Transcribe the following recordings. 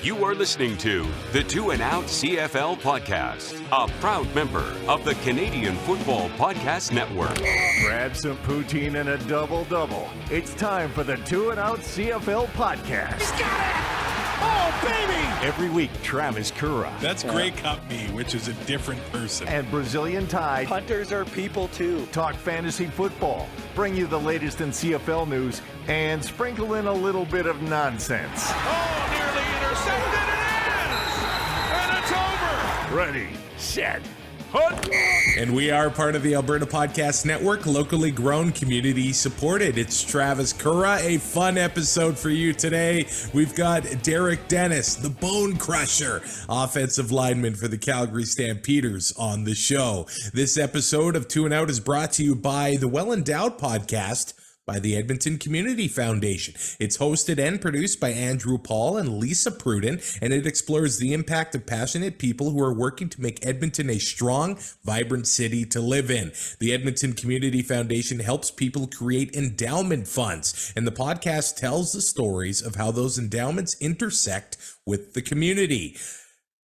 You are listening to the Two and Out CFL Podcast, a proud member of the Canadian Football Podcast Network. Grab some poutine and a double-double. It's time for the Two and Out CFL Podcast. He's got it! Oh, baby! Every week, Travis Currah. That's Grey Cup me, which is a different person. And Brazilian Tide. Hunters are people, too. Talk fantasy football, bring you the latest in CFL news, and sprinkle in a little bit of nonsense. Oh, nearly intercepted, and it's over! Ready, set, hunt! And we are part of the Alberta Podcast Network, locally grown, community supported. It's Travis Currah, a fun episode for you today. We've got Derek Dennis, the Bone Crusher, offensive lineman for the Calgary Stampeders on the show. This episode of Two and Out is brought to you by the Well Endowed Podcast by the Edmonton Community Foundation. It's hosted and produced by Andrew Paul and Lisa Pruden, and it explores the impact of passionate people who are working to make Edmonton a strong, vibrant city to live in. The Edmonton Community Foundation helps people create endowment funds, and the podcast tells the stories of how those endowments intersect with the community.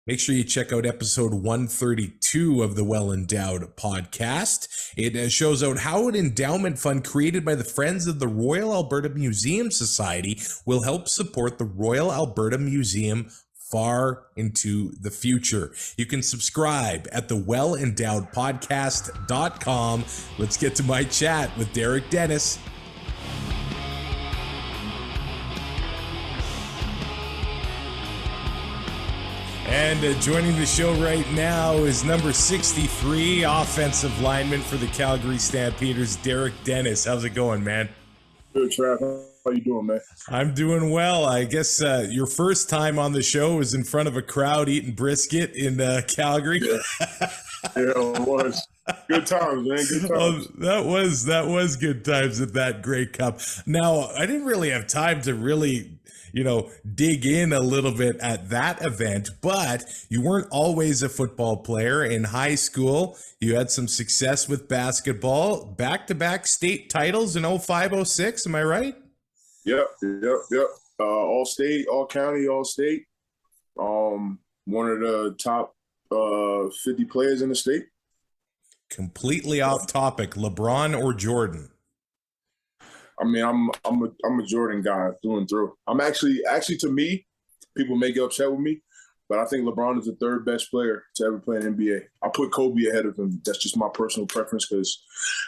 Make sure you check out episode 132 of the Well Endowed Podcast. It shows out how an endowment fund created by the Friends of the Royal Alberta Museum Society will help support the Royal Alberta Museum far into the future. You can subscribe at the wellendowedpodcast.com. Let's get to my chat with Derek Dennis. And joining the show right now is number 63, offensive lineman for the Calgary Stampeders, Derek Dennis. How's it going, man? Good, Trav. How you doing, man? I'm doing well. I guess your first time on the show was in front of a crowd eating brisket in Calgary. Yeah, it was. Good times, man. Good times. Oh, that was good times at that Grey Cup. Now, I didn't really have time to really dig in a little bit at that event, but you weren't always a football player. In high school, you had some success with basketball, back-to-back state titles in 05-06, am I right? Yep. All state, all county, all state. One of the top 50 players in the state. Completely off topic, LeBron or Jordan? I mean, I'm a Jordan guy through and through. I'm actually to me, people may get upset with me, but I think LeBron is the third best player to ever play in the NBA. I put Kobe ahead of him. That's just my personal preference because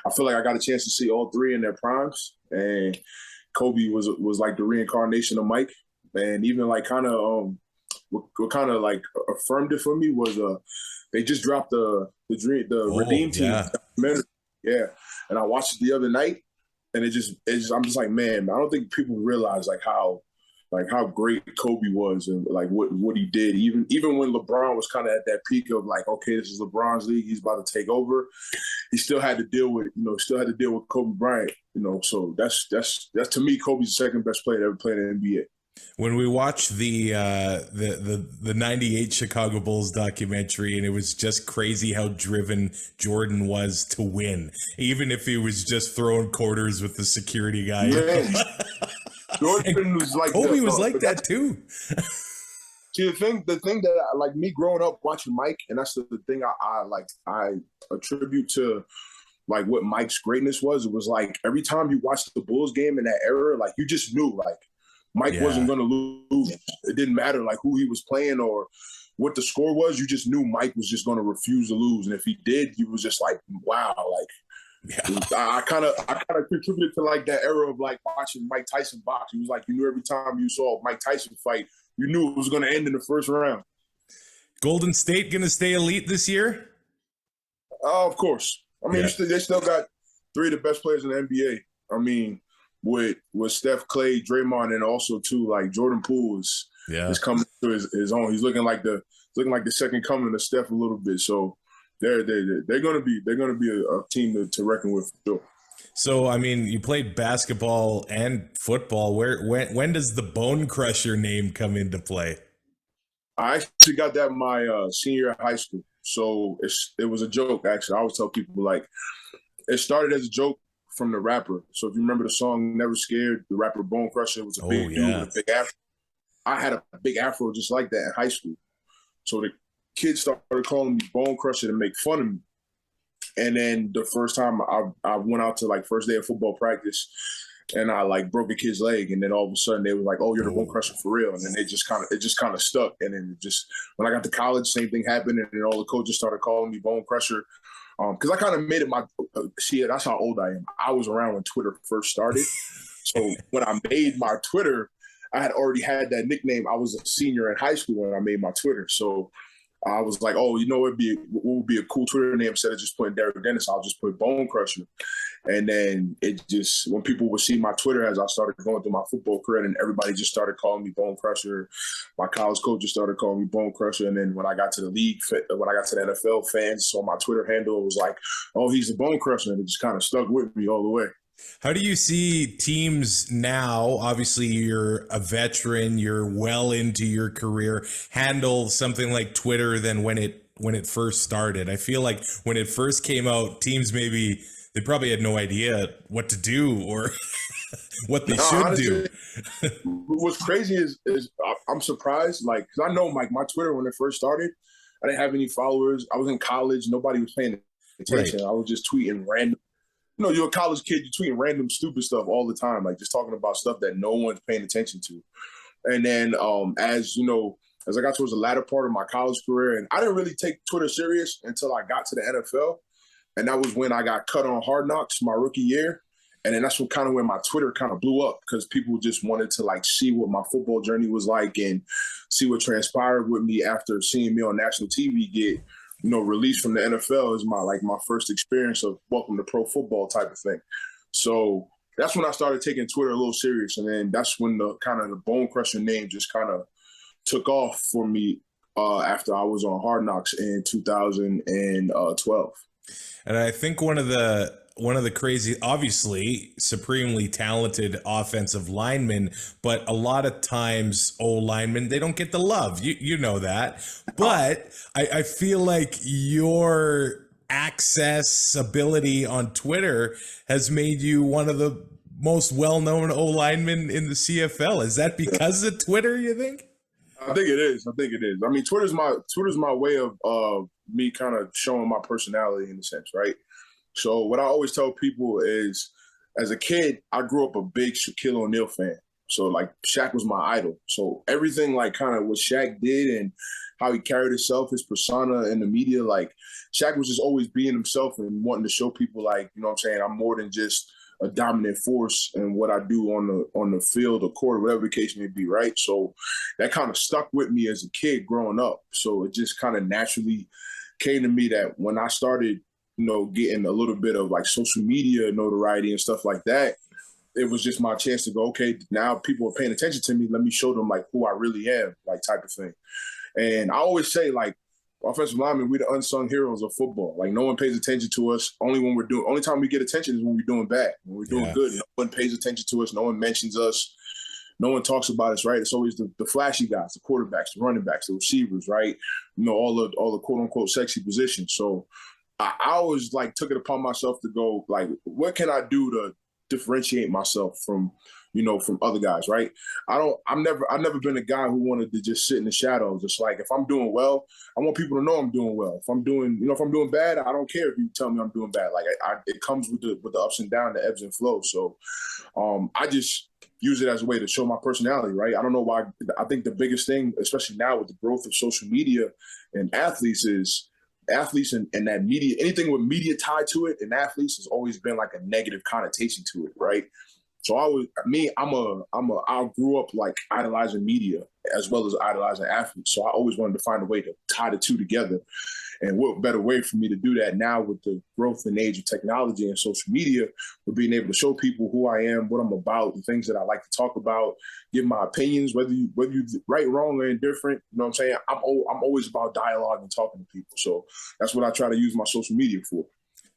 I feel like I got a chance to see all three in their primes, and Kobe was like the reincarnation of Mike. And even like kind of what kind of like affirmed it for me was they just dropped the Redeem Team documentary. Yeah, and I watched it the other night. And I'm just like, man, I don't think people realize how great Kobe was and like what he did. Even when LeBron was kind of at that peak of like, okay, this is LeBron's league, he's about to take over. He still had to deal with Kobe Bryant. So that's to me, Kobe's the second best player to ever play in the NBA. When we watched the 98 Chicago Bulls documentary, and it was just crazy how driven Jordan was to win, even if he was just throwing quarters with the security guy. Yeah. Jordan was like Kobe was like that too. See, the thing that I, like me growing up watching Mike, and that's the thing I attribute to like what Mike's greatness was. It was like every time you watched the Bulls game in that era, like you just knew like Mike wasn't going to lose. It didn't matter like who he was playing or what the score was. You just knew Mike was just going to refuse to lose. And if he did, you was just like, wow. Like I kind of contributed to like that era of like watching Mike Tyson box. It was like you knew every time you saw Mike Tyson fight, you knew it was going to end in the first round. Golden State going to stay elite this year? Of course. I mean, they still got three of the best players in the NBA. I mean, with Steph, Clay, Draymond, and also too like Jordan Poole is coming to his own. He's looking like the second coming of Steph a little bit. So they're gonna be a team to reckon with for sure. So I mean, you played basketball and football. When does the Bone Crusher name come into play? I actually got that my senior year of high school. So it was a joke actually. I always tell people like it started as a joke from the rapper. So if you remember the song Never Scared, the rapper Bone Crusher was a big dude with a big afro. I had a big afro just like that in high school. So the kids started calling me Bone Crusher to make fun of me. And then the first time I went out to like first day of football practice, and I like broke a kid's leg, and then all of a sudden they were like, "Oh, you're the Bone Crusher for real." And then it just kind of stuck. And then when I got to college, same thing happened, and then all the coaches started calling me Bone Crusher, because I kind of made it my. See, that's how old I am. I was around when Twitter first started, so when I made my Twitter, I had already had that nickname. I was a senior in high school when I made my Twitter, so I was like, "Oh, you know, what would be a cool Twitter name instead of just putting Derek Dennis? I'll just put Bone Crusher." And then when people would see my Twitter as I started going through my football career, and everybody just started calling me Bone Crusher. My college coaches started calling me Bone Crusher. And then when I got to the league, when I got to the NFL, fans saw my Twitter handle, it was like, "Oh, he's the Bone Crusher." And it just kind of stuck with me all the way. How do you see teams now, obviously you're a veteran, you're well into your career, handle something like Twitter than when it first started? I feel like when it first came out, teams they probably had no idea what to do or what they should honestly, do. What's crazy is I'm surprised, like, because I know like my Twitter when it first started, I didn't have any followers. I was in college, nobody was paying attention. Right. I was just tweeting random. You know, you're a college kid, you're tweeting random stupid stuff all the time, like just talking about stuff that no one's paying attention to. And then as I got towards the latter part of my college career, and I didn't really take Twitter serious until I got to the NFL. And that was when I got cut on Hard Knocks my rookie year. And then that's when my Twitter kind of blew up, because people just wanted to like see what my football journey was like and see what transpired with me after seeing me on national TV get, released from the NFL is my first experience of welcome to pro football type of thing. So that's when I started taking Twitter a little serious. And then that's when the Bone Crusher name just kind of took off for me after I was on Hard Knocks in 2012. And I think one of the crazy, obviously supremely talented offensive linemen, but a lot of times old linemen, they don't get the love. You know that. But I feel like your accessibility on Twitter has made you one of the most well-known old linemen in the CFL. Is that because of Twitter, you think? I think it is. I mean, Twitter's my way of me kind of showing my personality in a sense, right? So what I always tell people is, as a kid, I grew up a big Shaquille O'Neal fan. So like Shaq was my idol. So everything like kind of what Shaq did and how he carried himself, his persona in the media, like Shaq was just always being himself and wanting to show people like, I'm more than just a dominant force in what I do on the field or court, whatever the case may be, right? So that kind of stuck with me as a kid growing up. So it just kind of naturally came to me that when I started, getting a little bit of like social media notoriety and stuff like that, it was just my chance to go, okay, now people are paying attention to me. Let me show them like who I really am, like type of thing. And I always say like, offensive linemen, we're the unsung heroes of football. Like no one pays attention to us. Only time we get attention is when we're doing bad. When we're doing good, no one pays attention to us. No one mentions us. No one talks about us, right? It's always the flashy guys, the quarterbacks, the running backs, the receivers, right? All the quote unquote sexy positions. So I always like took it upon myself to go like, what can I do to differentiate myself from other guys, right? I've never been a guy who wanted to just sit in the shadows. It's like, if I'm doing well, I want people to know I'm doing well. If I'm doing bad, I don't care if you tell me I'm doing bad. Like it comes with the ups and downs, the ebbs and flows. So I just use it as a way to show my personality, right? I don't know why. I think the biggest thing, especially now with the growth of social media and athletes and that media, anything with media tied to it and athletes has always been like a negative connotation to it, right? So I grew up like idolizing media as well as idolizing athletes. So I always wanted to find a way to tie the two together. And what better way for me to do that now with the growth and age of technology and social media, with being able to show people who I am, what I'm about, the things that I like to talk about, give my opinions, whether you right, wrong, or indifferent. You know what I'm saying? I'm always about dialogue and talking to people. So that's what I try to use my social media for.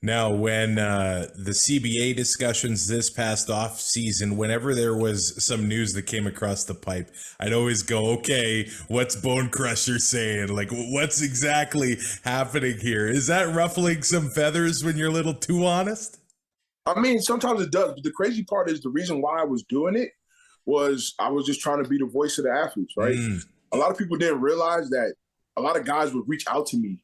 Now, when the CBA discussions this past off season, whenever there was some news that came across the pipe, I'd always go, okay, what's Bone Crusher saying? Like, what's exactly happening here? Is that ruffling some feathers when you're a little too honest? I mean, sometimes it does. But the crazy part is the reason why I was doing it was I was just trying to be the voice of the athletes, right? A lot of people didn't realize that a lot of guys would reach out to me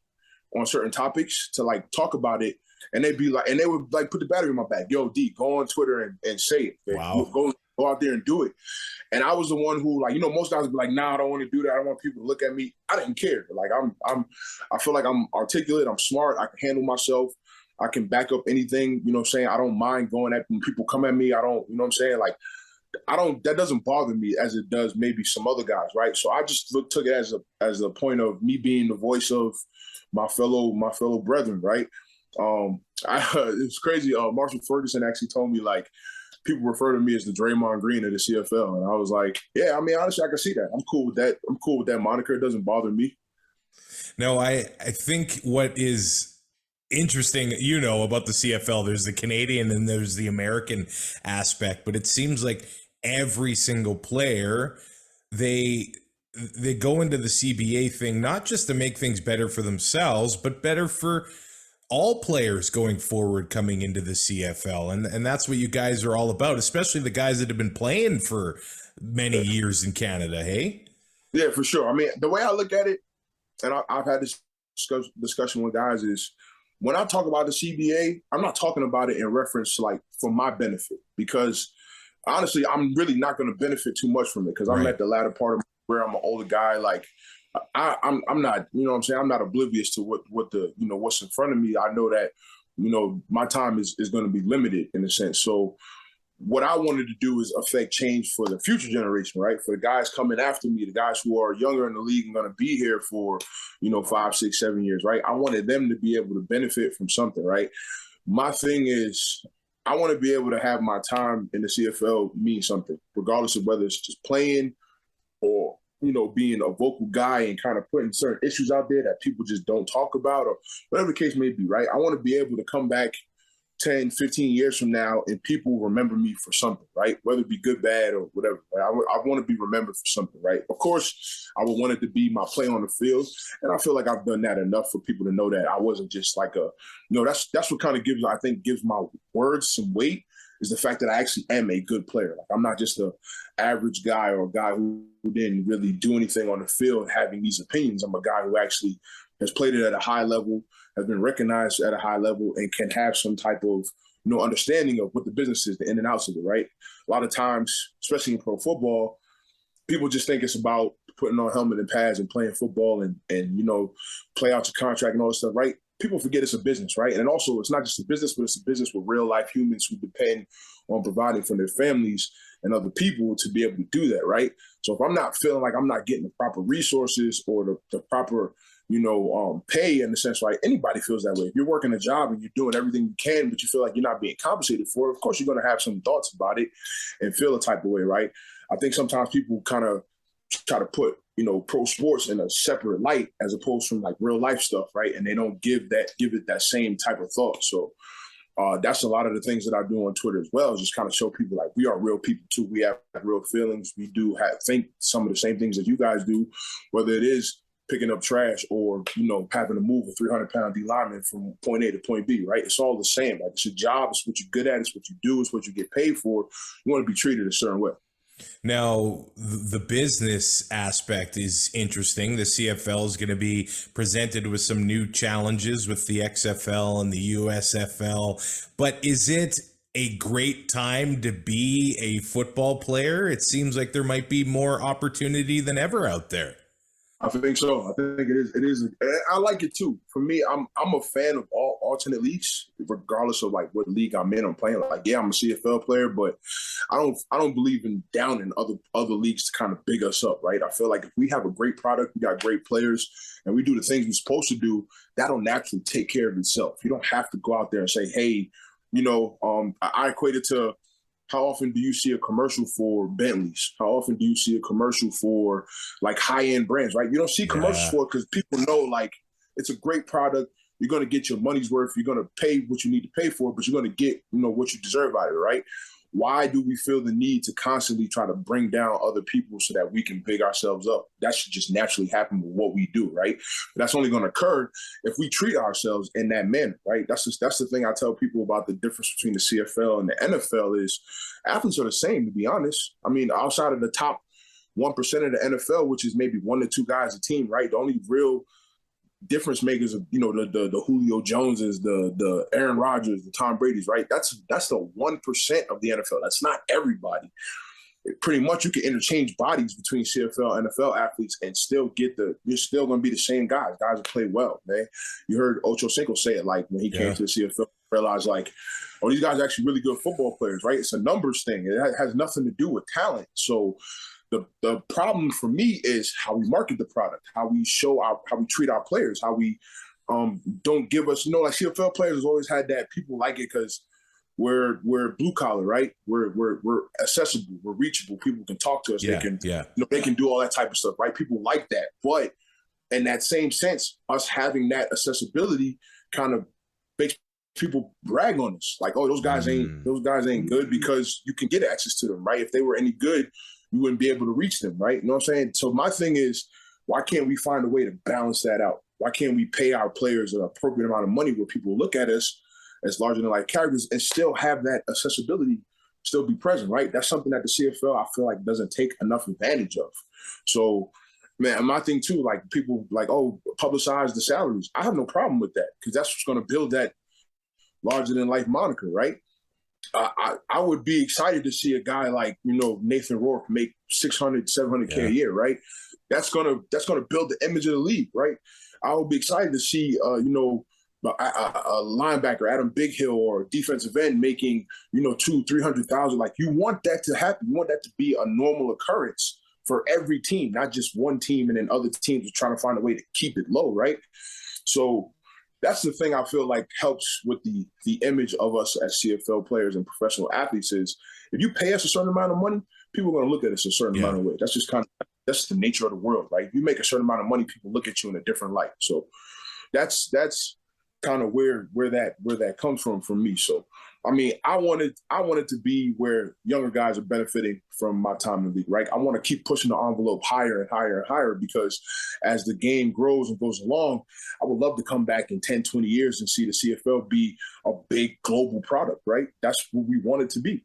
on certain topics to like talk about it. And they'd be like, and they would like put the battery in my back. Yo, D, go on Twitter and say it. Wow. Go out there and do it. And I was the one who, like, most guys would be like, nah, I don't want to do that. I don't want people to look at me. I didn't care. Like, I feel like I'm articulate. I'm smart. I can handle myself. I can back up anything. You know what I'm saying? I don't mind going at when people come at me. I don't, you know what I'm saying? Like, that doesn't bother me as it does maybe some other guys, right? So I just took it as a point of me being the voice of my fellow brethren, right? It's crazy. Marshall Ferguson actually told me, like, people refer to me as the Draymond Green of the CFL. And I was like, yeah, I mean, honestly, I can see that. I'm cool with that. I'm cool with that moniker. It doesn't bother me. No, I think what is interesting, about the CFL, there's the Canadian and there's the American aspect, but it seems like every single player, they go into the CBA thing, not just to make things better for themselves, but better for all players going forward coming into the CFL. And that's what you guys are all about, especially the guys that have been playing for many years in Canada, hey? Yeah, for sure. I mean, the way I look at it, and I've had this discussion with guys, is when I talk about the CBA, I'm not talking about it in reference to, like, for my benefit, because honestly, I'm really not going to benefit too much from it because I'm at the latter part of my career. I'm an older guy. Like, I'm not, you know what I'm saying? I'm not oblivious to what the, what's in front of me. I know that, my time is going to be limited in a sense. So what I wanted to do is affect change for the future generation, right? For the guys coming after me, the guys who are younger in the league and going to be here for, 5, 6, 7 years, right? I wanted them to be able to benefit from something, right? My thing is, I want to be able to have my time in the CFL mean something, regardless of whether it's just playing or, being a vocal guy and kind of putting certain issues out there that people just don't talk about, or whatever the case may be, right? I want to be able to come back 10, 15 years from now and people remember me for something, right? Whether it be good, bad, or whatever. Right? I want to be remembered for something, right? Of course, I would want it to be my play on the field, and I feel like I've done that enough for people to know that I wasn't just like that's what kind of gives my words some weight, is the fact that I actually am a good player. Like, I'm not just an average guy or a guy who didn't really do anything on the field having these opinions. I'm a guy who actually has played it at a high level, has been recognized at a high level, and can have some type of understanding of what the business is, the in and outs of it, right? A lot of times, especially in pro football, people just think it's about putting on helmet and pads and playing football and play out your contract and all this stuff, right? People forget it's a business, right? And also, it's not just a business, but it's a business with real life humans who depend on providing for their families and other people to be able to do that, right? So if I'm not feeling like I'm not getting the proper resources or the proper, pay in the sense, right? Anybody feels that way. If you're working a job and you're doing everything you can, but you feel like you're not being compensated for it, of course you're going to have some thoughts about it and feel a type of way, right? I think sometimes people kind of try to put, pro sports in a separate light as opposed from like real life stuff, right? And they don't give it that same type of thought. So that's a lot of the things that I do on Twitter as well, is just kind of show people like we are real people too. We have real feelings. We do think some of the same things that you guys do, whether it is picking up trash or, having to move a 300-pound D lineman from point A to point B, right? It's all the same. Like, it's a job. It's what you're good at. It's what you do. It's what you get paid for. You want to be treated a certain way. Now, the business aspect is interesting. The CFL is going to be presented with some new challenges with the XFL and the USFL. But is it a great time to be a football player? It seems like there might be more opportunity than ever out there. I think so. I think it is. It is. I like it too. For me, I'm a fan of all alternate leagues, regardless of like what league I'm in. I'm playing. Like, yeah, I'm a CFL player, but I don't believe in downing other leagues to kind of big us up, right? I feel like if we have a great product, we got great players, and we do the things we're supposed to do, that'll naturally take care of itself. You don't have to go out there and say, hey, I equate it to, how often do you see a commercial for Bentleys? How often do you see a commercial for like high-end brands, right? You don't see commercials for it because people know like it's a great product. You're going to get your money's worth. You're going to pay what you need to pay for it, but you're going to get, what you deserve out of it, right? why do we feel the need to constantly try to bring down other people so that we can big ourselves up? That should just naturally happen with what we do, right? But that's only going to occur if we treat ourselves in that manner, right? That's the thing I tell people about the difference between the CFL and the NFL is athletes are the same, to be honest. I mean, outside of the top 1% of the NFL, which is maybe 1 to 2 guys a team, right? The only real difference makers of, the Julio Joneses, the Aaron Rodgers, the Tom Brady's, right? That's the 1% of the NFL. That's not everybody. Pretty much you can interchange bodies between CFL and NFL athletes and still you're still going to be the same guys who play well, man. You heard Ocho Cinco say it, like when he came to the CFL, realized like, oh, these guys are actually really good football players, right? It's a numbers thing. It has nothing to do with talent. So the problem for me is how we market the product, how we treat our players, how we don't give us, like CFL players has always had that people like it because we're blue collar, right? We're accessible, we're reachable. People can talk to us. They can do all that type of stuff, right? People like that. But in that same sense, us having that accessibility kind of makes people brag on us. Like, oh, those guys ain't good because you can get access to them, right? If they were any good, you wouldn't be able to reach them, right? You know what I'm saying? So my thing is, why can't we find a way to balance that out? Why can't we pay our players an appropriate amount of money where people look at us as larger than life characters and still have that accessibility still be present, right? That's something that the CFL, I feel like, doesn't take enough advantage of. So, man, my thing too, like people like, oh, publicize the salaries. I have no problem with that because that's what's going to build that larger than life moniker, right? I would be excited to see a guy like, Nathan Rourke make $600, $700K a year, right? That's gonna build the image of the league, right? I would be excited to see, a linebacker, Adam Big Hill, or defensive end making, $200,000-$300,000. Like, you want that to happen. You want that to be a normal occurrence for every team, not just one team and then other teams are trying to find a way to keep it low, right? So that's the thing I feel like helps with the image of us as CFL players and professional athletes is if you pay us a certain amount of money, people are going to look at us a certain amount of way. That's just that's the nature of the world, right? If you make a certain amount of money, people look at you in a different light. So that's kind of where that comes from me. So, I mean, I wanted to be where younger guys are benefiting from my time in the league, right? I want to keep pushing the envelope higher and higher and higher because as the game grows and goes along, I would love to come back in 10, 20 years and see the CFL be a big global product, right? That's what we want it to be.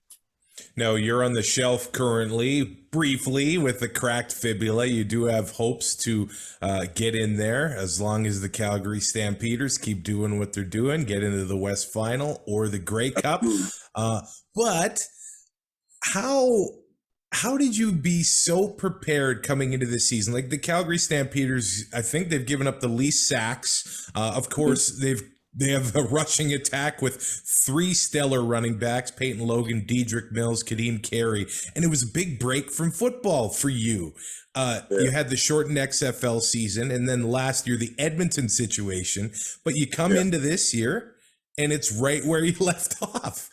Now, you're on the shelf currently, briefly, with the cracked fibula. You do have hopes to get in there as long as the Calgary Stampeders keep doing what they're doing, get into the West Final or the Grey Cup. But how did you be so prepared coming into this season? Like the Calgary Stampeders, I think they've given up the least sacks. Of course, they have a rushing attack with 3 stellar running backs, Peyton Logan, Dedrick Mills, Kadeem Carey. And it was a big break from football for you. You had the shortened XFL season, and then last year, the Edmonton situation. But you come into this year, and it's right where you left off.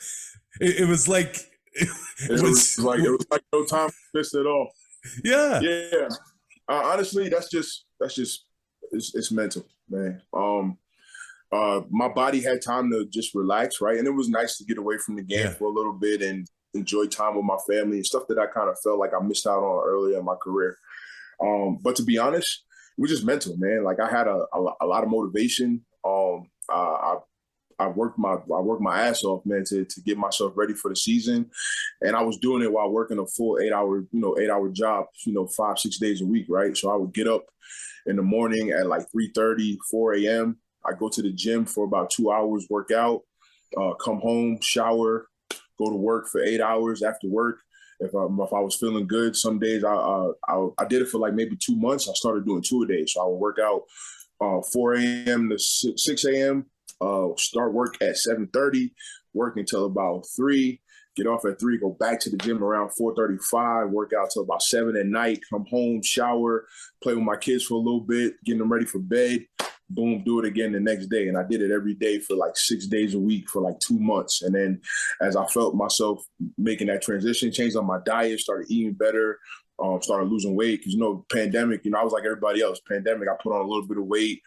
It was like... It was like no time for this at all. Yeah. Yeah. Honestly, it's mental, man. My body had time to just relax, right? And it was nice to get away from the game for a little bit and enjoy time with my family and stuff that I kind of felt like I missed out on earlier in my career. But to be honest, it was just mental, man. Like I had a lot of motivation. I worked my ass off, man, to get myself ready for the season. And I was doing it while working a full 8-hour job, 5-6 days a week, right? So I would get up in the morning at like 3:30, 4 a.m. I go to the gym for about 2 hours, work out, come home, shower, go to work for 8 hours after work. If I was feeling good, some days I did it for like maybe 2 months. I started doing 2 a day. So I would work out 4 a.m. to 6 a.m., start work at 7:30, work until about 3, get off at 3, go back to the gym around 4:35, work out till about 7 at night, come home, shower, play with my kids for a little bit, getting them ready for bed. Boom, do it again the next day. And I did it every day for like 6 days a week for like 2 months. And then as I felt myself making that transition, changed on my diet, started eating better, started losing weight. Because, pandemic, I was like everybody else. Pandemic, I put on a little bit of weight,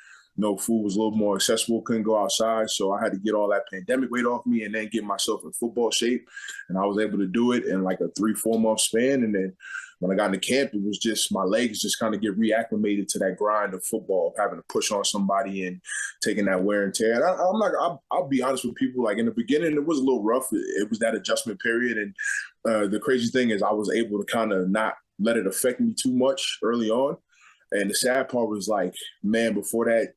food was a little more accessible, couldn't go outside. So I had to get all that pandemic weight off me and then get myself in football shape. And I was able to do it in like a 3-4 month span. And then when I got into camp, it was just my legs just kind of get reacclimated to that grind of football, of having to push on somebody and taking that wear and tear. And I'll be honest with people, like in the beginning, it was a little rough. It was that adjustment period. And the crazy thing is I was able to kind of not let it affect me too much early on. And the sad part was like, man, before that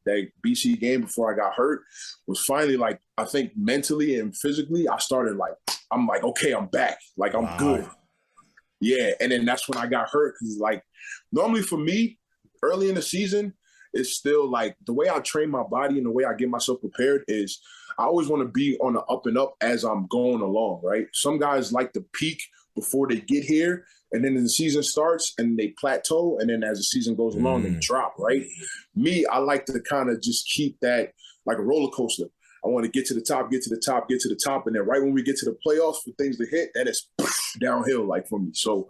BC game, before I got hurt, was finally like, I think mentally and physically, I started like, I'm like, okay, I'm back. Like, I'm good. Yeah. And then that's when I got hurt. Cause like, normally for me, early in the season, it's still like the way I train my body and the way I get myself prepared is I always want to be on the up and up as I'm going along, right? Some guys like to peak before they get here. And then the season starts and they plateau. And then as the season goes along, they drop, right? Me, I like to kind of just keep that like a roller coaster. I want to get to the top, get to the top, get to the top. And then right when we get to the playoffs for things to hit, then it's downhill like for me. So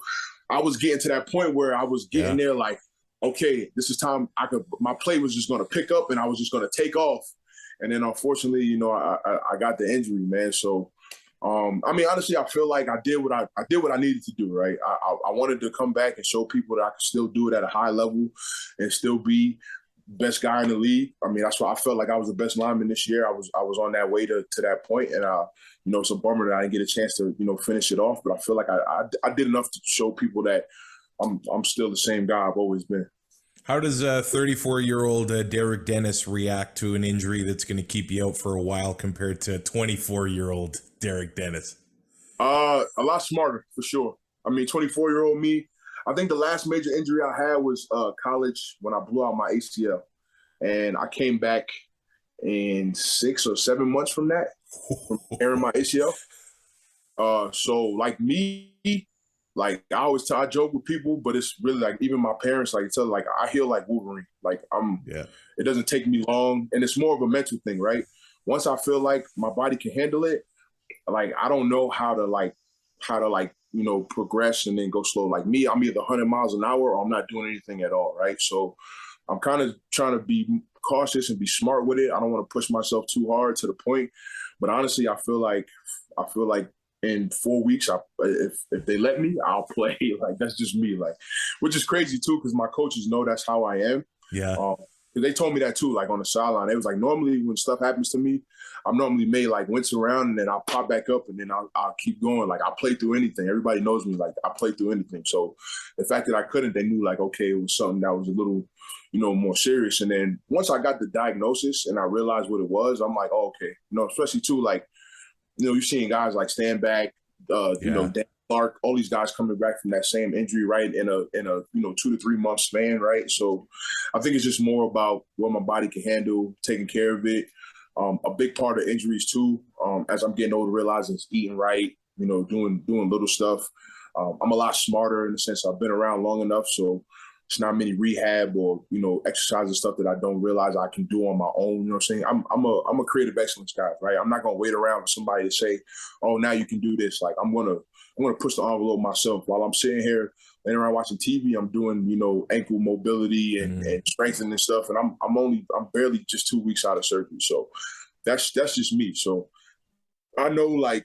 I was getting to that point where I was getting there like, okay, this is time my play was just going to pick up and I was just going to take off. And then unfortunately, I got the injury, man. So I mean, honestly, I feel like I did what I needed to do, right? I wanted to come back and show people that I could still do it at a high level and still be best guy in the league. I mean, that's why I felt like I was the best lineman this year. I was on that way to that point, and it's a bummer that I didn't get a chance to finish it off. But I feel like I did enough to show people that I'm still the same guy I've always been. How does 34-year-old Derek Dennis react to an injury that's going to keep you out for a while compared to 24-year-old Derek Dennis? A lot smarter, for sure. I mean, 24-year-old me, I think the last major injury I had was college when I blew out my ACL. And I came back in 6 or 7 months from that, from tearing my ACL. So, like me, like I joke with people, but it's really like even my parents like tell like I heal like Wolverine. Like it doesn't take me long, and it's more of a mental thing, right? Once I feel like my body can handle it, like I don't know how to progress and then go slow. Like me, I'm either 100 miles an hour or I'm not doing anything at all, right? So I'm kind of trying to be cautious and be smart with it. I don't want to push myself too hard to the point, but honestly, I feel like in 4 weeks, if they let me, I'll play. Like that's just me. Like, which is crazy too, because my coaches know that's how I am. Yeah. They told me that too, like on the sideline. It was like normally when stuff happens to me, I'm normally made like wince around and then I'll pop back up and then I'll keep going. Like I'll play through anything. Everybody knows me. Like I play through anything. So the fact that I couldn't, they knew like okay, it was something that was a little more serious. And then once I got the diagnosis and I realized what it was, I'm like, oh, okay. Especially too like. You're seeing guys like Stanback, Dan Clark, all these guys coming back from that same injury, right, in a 2 to 3 month span, right? So I think it's just more about what my body can handle, taking care of it. A big part of injuries too, as I'm getting older, realizing is eating right, doing little stuff. I'm a lot smarter in the sense I've been around long enough, so it's not many rehab or exercise and stuff that I don't realize I can do on my own. You know what I'm saying? I'm a creative excellence guy, right? I'm not gonna wait around for somebody to say, "Oh, now you can do this." Like I'm gonna push the envelope myself. While I'm sitting here laying around watching TV, I'm doing ankle mobility and strengthening stuff, and I'm barely just 2 weeks out of surgery. So that's just me. So I know like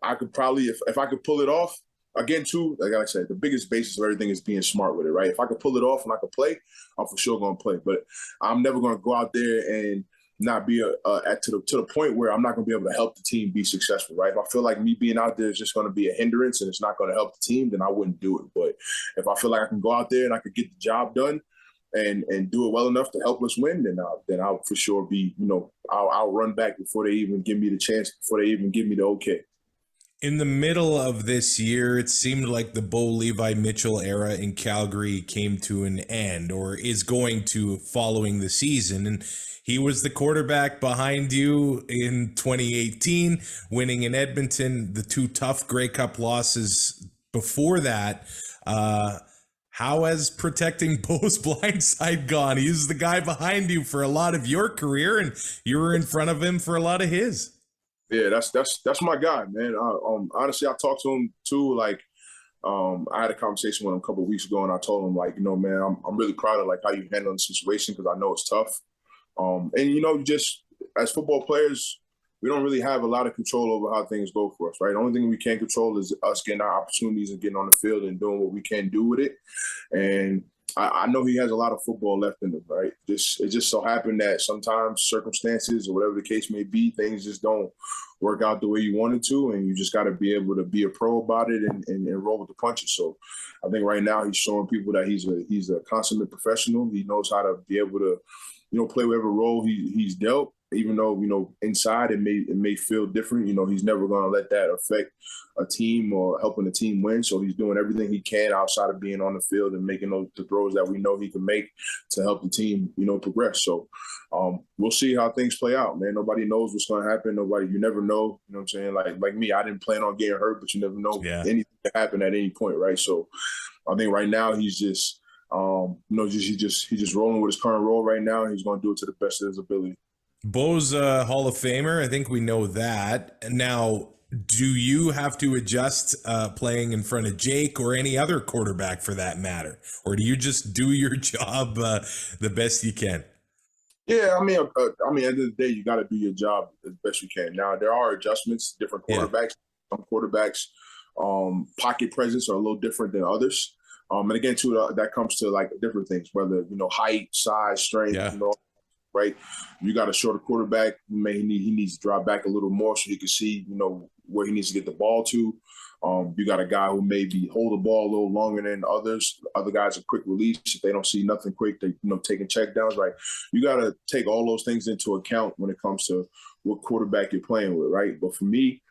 I could probably if I could pull it off. Again, too, like I said, the biggest basis of everything is being smart with it, right? If I could pull it off and I could play, I'm for sure going to play. But I'm never going to go out there and not be to the point where I'm not going to be able to help the team be successful, right? If I feel like me being out there is just going to be a hindrance and it's not going to help the team, then I wouldn't do it. But if I feel like I can go out there and I could get the job done and do it well enough to help us win, then I'll for sure be, I'll run back before they even give me the chance, before they even give me the okay. In the middle of this year, it seemed like the Bo Levi Mitchell era in Calgary came to an end or is going to following the season. And he was the quarterback behind you in 2018, winning in Edmonton, the 2 tough Grey Cup losses before that. How has protecting Bo's blind side gone? He's the guy behind you for a lot of your career, and you were in front of him for a lot of his. Yeah, that's my guy, man. Honestly, I talked to him too. Like, I had a conversation with him a couple of weeks ago, and I told him, like, man, I'm really proud of like how you handling the situation because I know it's tough. And just as football players, we don't really have a lot of control over how things go for us, right? The only thing we can control is us getting our opportunities and getting on the field and doing what we can do with it. And I know he has a lot of football left in him, right? It just so happened that sometimes circumstances or whatever the case may be, things just don't work out the way you wanted to, and you just got to be able to be a pro about it and roll with the punches. So I think right now he's showing people that he's a consummate professional. He knows how to be able to, play whatever role he's dealt. Even though, inside it may feel different, he's never going to let that affect a team or helping the team win. So he's doing everything he can outside of being on the field and making the throws that we know he can make to help the team, progress. So we'll see how things play out, man. Nobody knows what's going to happen. You never know. You know what I'm saying? Like me, I didn't plan on getting hurt, but you never know anything can happen at any point, right? So I think right now he's just, he's just rolling with his current role right now. He's going to do it to the best of his ability. Bo's a Hall of Famer. I think we know that. Now, do you have to adjust playing in front of Jake or any other quarterback for that matter? Or do you just do your job the best you can? Yeah, I mean, at the end of the day, you got to do your job as best you can. Now, there are adjustments, different quarterbacks. Yeah. Some quarterbacks, pocket presence are a little different than others. And again, too, that comes to like different things, whether, height, size, strength, right? You got a shorter quarterback. He needs to drop back a little more so he can see, where he needs to get the ball to. You got a guy who maybe hold the ball a little longer than others. Other guys are quick release. If they don't see nothing quick, they taking check downs. Right? You got to take all those things into account when it comes to what quarterback you're playing with, right? But for me,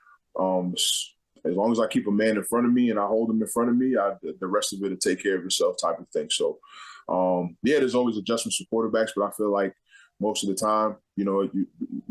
as long as I keep a man in front of me and I hold him in front of me, the rest of it will take care of itself, type of thing. So, there's always adjustments for quarterbacks, but I feel like most of the time, you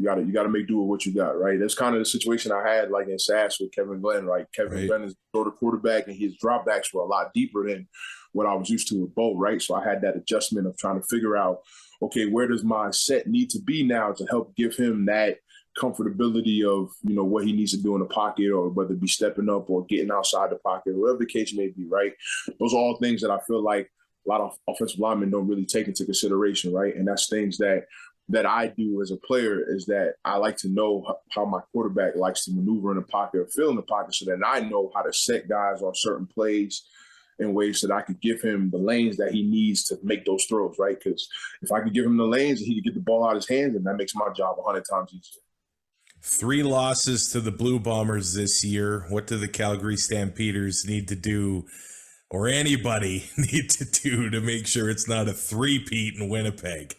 got to make do with what you got, right? That's kind of the situation I had like in SAS with Kevin Glenn. Like Kevin Glenn is a shorter quarterback, and his dropbacks were a lot deeper than what I was used to with Bo, right? So I had that adjustment of trying to figure out, okay, where does my set need to be now to help give him that comfortability of, what he needs to do in the pocket, or whether it be stepping up or getting outside the pocket, whatever the case may be, right? Those are all things that I feel like a lot of offensive linemen don't really take into consideration, right? And that's things that I do as a player, is that I like to know how my quarterback likes to maneuver in the pocket or feel in the pocket, so that I know how to set guys on certain plays in ways that I could give him the lanes that he needs to make those throws, right? Because if I could give him the lanes and he could get the ball out of his hands, then that makes my job 100 times easier. 3 losses to the Blue Bombers this year. What do the Calgary Stampeders need to do, or anybody need to do, to make sure it's not a three-peat in Winnipeg?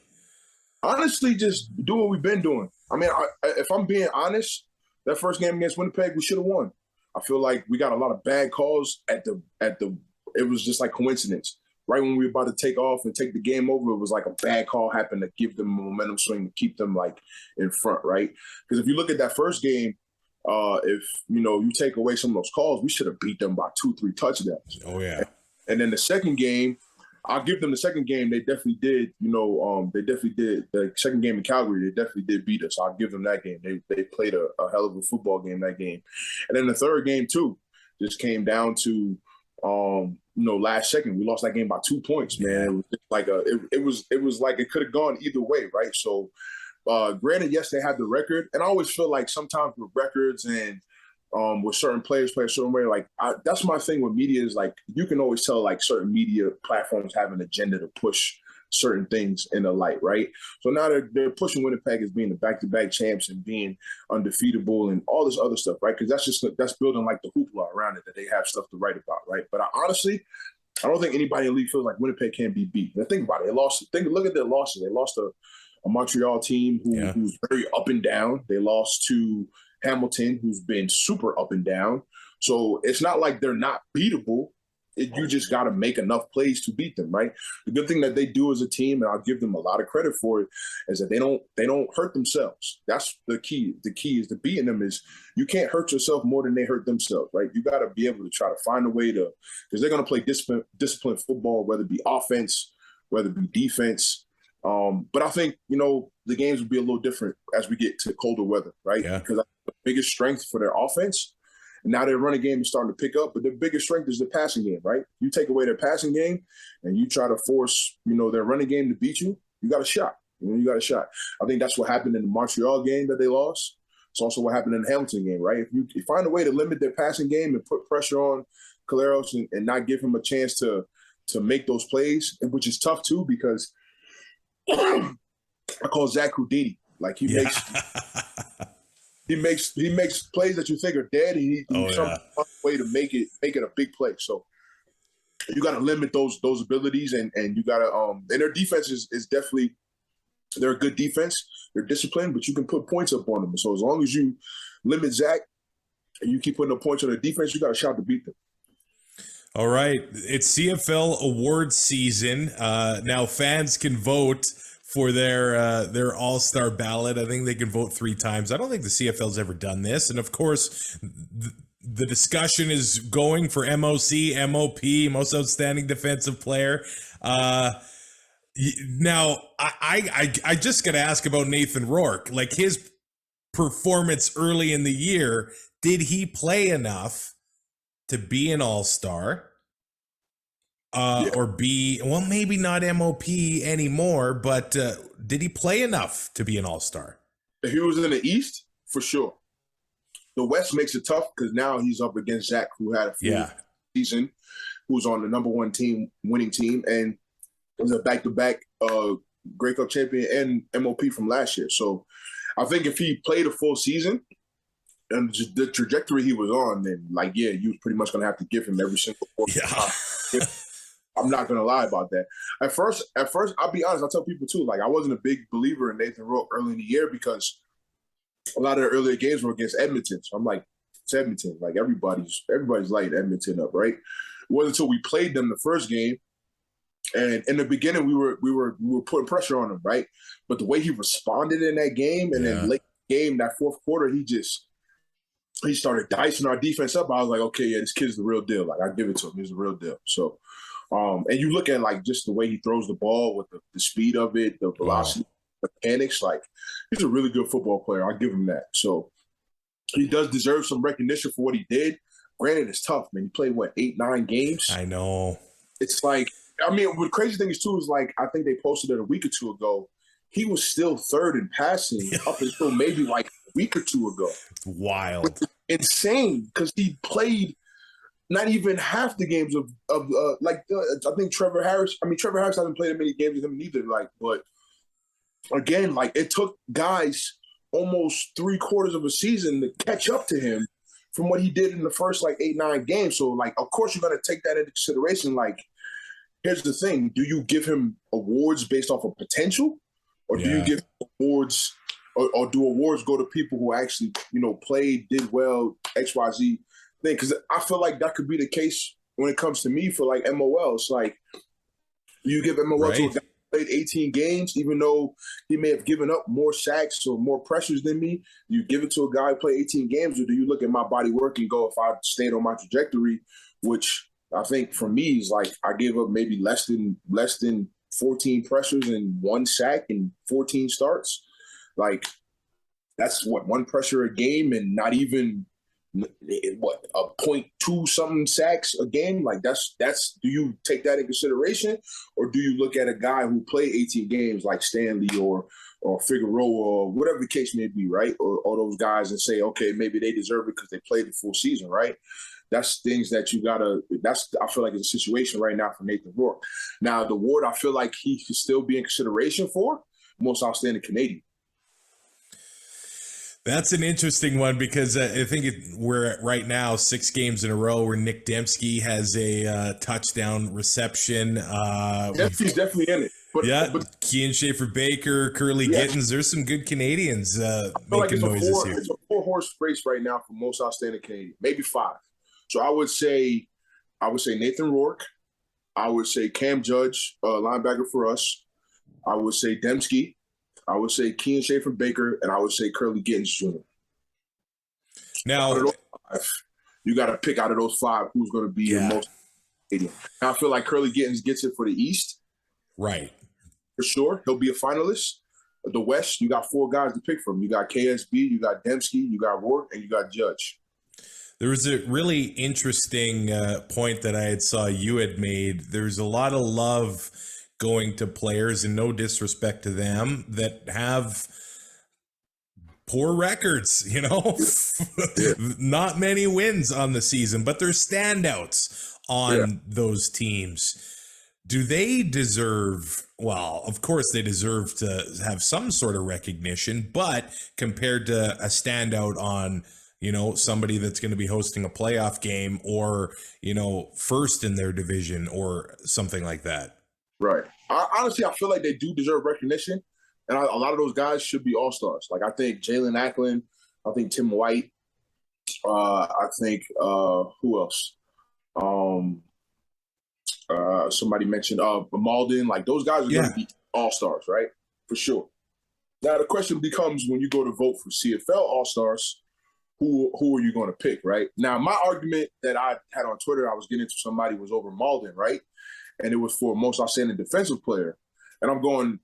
Honestly, just do what we've been doing. I mean, if I'm being honest, that first game against Winnipeg, we should have won. I feel like we got a lot of bad calls at the. It was just like coincidence. Right when we were about to take off and take the game over, it was like a bad call happened to give them a momentum swing to keep them like in front, right? Because if you look at that first game, if you take away some of those calls, we should have beat them by 2-3 touchdowns. Oh yeah. And then the second game, I'll give them the second game. They definitely did. They definitely did. The second game in Calgary, they definitely did beat us. I'll give them that game. They played a hell of a football game that game. And then the third game too, just came down to last second. We lost that game by 2 points, man. It was like it could have gone either way, right? So, granted, yes, they had the record, and I always feel like sometimes with records and with certain players play a certain way, that's my thing with media, is like you can always tell like certain media platforms have an agenda to push certain things in the light, right? So now they're pushing Winnipeg as being the back-to-back champs and being undefeatable and all this other stuff, right? Because that's building like the hoopla around it, that they have stuff to write about, right? But I don't think anybody in the league feels like Winnipeg can't be beat. Now think about it. Look at their losses. They lost a Montreal team who's very up and down. They lost to Hamilton, who's been super up and down. So it's not like they're not beatable. You just got to make enough plays to beat them, right? The good thing that they do as a team, and I'll give them a lot of credit for it, is that they don't hurt themselves. That's the key. The key is to beating them is you can't hurt yourself more than they hurt themselves, right? You got to be able to try to find a way to, because they're going to play disciplined football, whether it be offense, whether it be defense. But I think, the games will be a little different as we get to colder weather, right? Yeah. Because the biggest strength for their offense, now their running game is starting to pick up, but their biggest strength is the passing game, right? You take away their passing game and you try to force, their running game to beat you, you got a shot. You got a shot. I think that's what happened in the Montreal game that they lost. It's also what happened in the Hamilton game, right? If you find a way to limit their passing game and put pressure on Currah and not give him a chance to make those plays, which is tough too because I call Zach Houdini. Like he makes plays that you think are dead. He some way to make it a big play. So you got to limit those abilities, and you got to and their defense is definitely, they're a good defense. They're disciplined, but you can put points up on them. So as long as you limit Zach and you keep putting the points on the defense, you got a shot to beat them. All right, it's CFL awards season. Now fans can vote for their All Star ballot. I think they can vote 3 times. I don't think the CFL's ever done this, and of course, the discussion is going for MOC, MOP, Most Outstanding Defensive Player. Now, I just got to ask about Nathan Rourke. Like his performance early in the year, did he play enough to be an All-Star? Or be, well, maybe not MOP anymore, but did he play enough to be an All-Star? If he was in the East, for sure. The West makes it tough because now he's up against Zach, who had a full season, who's on the number 1 team, winning team, and was a back-to-back Grey Cup champion and MOP from last year. So I think if he played a full season and the trajectory he was on, then you was pretty much going to have to give him every single quarter. Yeah. I'm not going to lie about that. At first, I'll be honest, I tell people too, I wasn't a big believer in Nathan Rourke early in the year because a lot of the earlier games were against Edmonton. So I'm like, it's Edmonton. Like everybody's lighting Edmonton up, right? It wasn't until we played them the first game, and in the beginning we were putting pressure on him, right? But the way he responded in that game, and then late game, that fourth quarter, he started dicing our defense up. I was like, okay, yeah, this kid's the real deal. Like I give it to him. He's the real deal. So, and you look at just the way he throws the ball with the speed of it, the velocity, mechanics, he's a really good football player. I'll give him that. So he does deserve some recognition for what he did. Granted, it's tough, man. He played, 8-9 games? I know. It's the crazy thing is, too, is I think they posted it a week or two ago. He was still third in passing up until maybe a week or two ago. Wild. Insane, because he played not even half the games of I think Trevor Harris. Trevor Harris hasn't played as many games as him neither. But again, it took guys almost 3/4 of a season to catch up to him from what he did in the first 8-9 games. So of course you're gonna take that into consideration. Here's the thing: do you give him awards based off of potential, or do you give awards, or do awards go to people who actually played, did well, XYZ thing? Because I feel like that could be the case when it comes to me for MOL. It's you give MOL to a guy who played 18 games, even though he may have given up more sacks or more pressures than me. You give it to a guy who played 18 games, or do you look at my body work and go, if I stayed on my trajectory, which I think for me is I gave up maybe less than 14 pressures and 1 sack and 14 starts. That's 1 pressure a game, and not even a 0.2 something sacks a game. That's do you take that in consideration, or do you look at a guy who played 18 games like Stanley or Figueroa or whatever the case may be, right? Or those guys, and say, okay, maybe they deserve it because they played the full season, right? That's things that you gotta. I feel like it's a situation right now for Nathan Rourke. Now the award, I feel like he could still be in consideration for Most Outstanding Canadian. That's an interesting one because I think we're at right now 6 games in a row where Nick Dembski has a touchdown reception. He's definitely in it. But Kean Schaefer-Baker, Curly Gittins, there's some good Canadians making noises here. It's a 4-horse race right now for Most Outstanding Canadian, maybe 5. So I would say Nathan Rourke. I would say Cam Judge, linebacker for us. I would say Dembski. I would say Kean Schaefer-Baker, and I would say Curly Gittins Jr. Now, you got to pick out of those 5 who's going to be the most Canadian. Now, I feel like Curly Gittins gets it for the East. Right. For sure. He'll be a finalist. The West, you got 4 guys to pick from. You got KSB, you got Dembski, you got Rourke, and you got Judge. There was a really interesting point that I saw you had made. There's a lot of love going to players, and no disrespect to them, that have poor records, not many wins on the season, but they're standouts on those teams. Do they deserve, well, of course they deserve to have some sort of recognition, but compared to a standout on, somebody that's going to be hosting a playoff game or, first in their division or something like that? Right. Honestly, I feel like they do deserve recognition. And a lot of those guys should be all-stars. Like, I think Jalen Ackland, I think Tim White, I think, who else? Somebody mentioned Malden. Like, those guys are going to be all-stars, right? For sure. Now, the question becomes, when you go to vote for CFL All-Stars, who are you going to pick, right? Now, my argument that I had on Twitter, I was getting to somebody, was over Malden, right? And it was for most outstanding defensive player. And I'm going,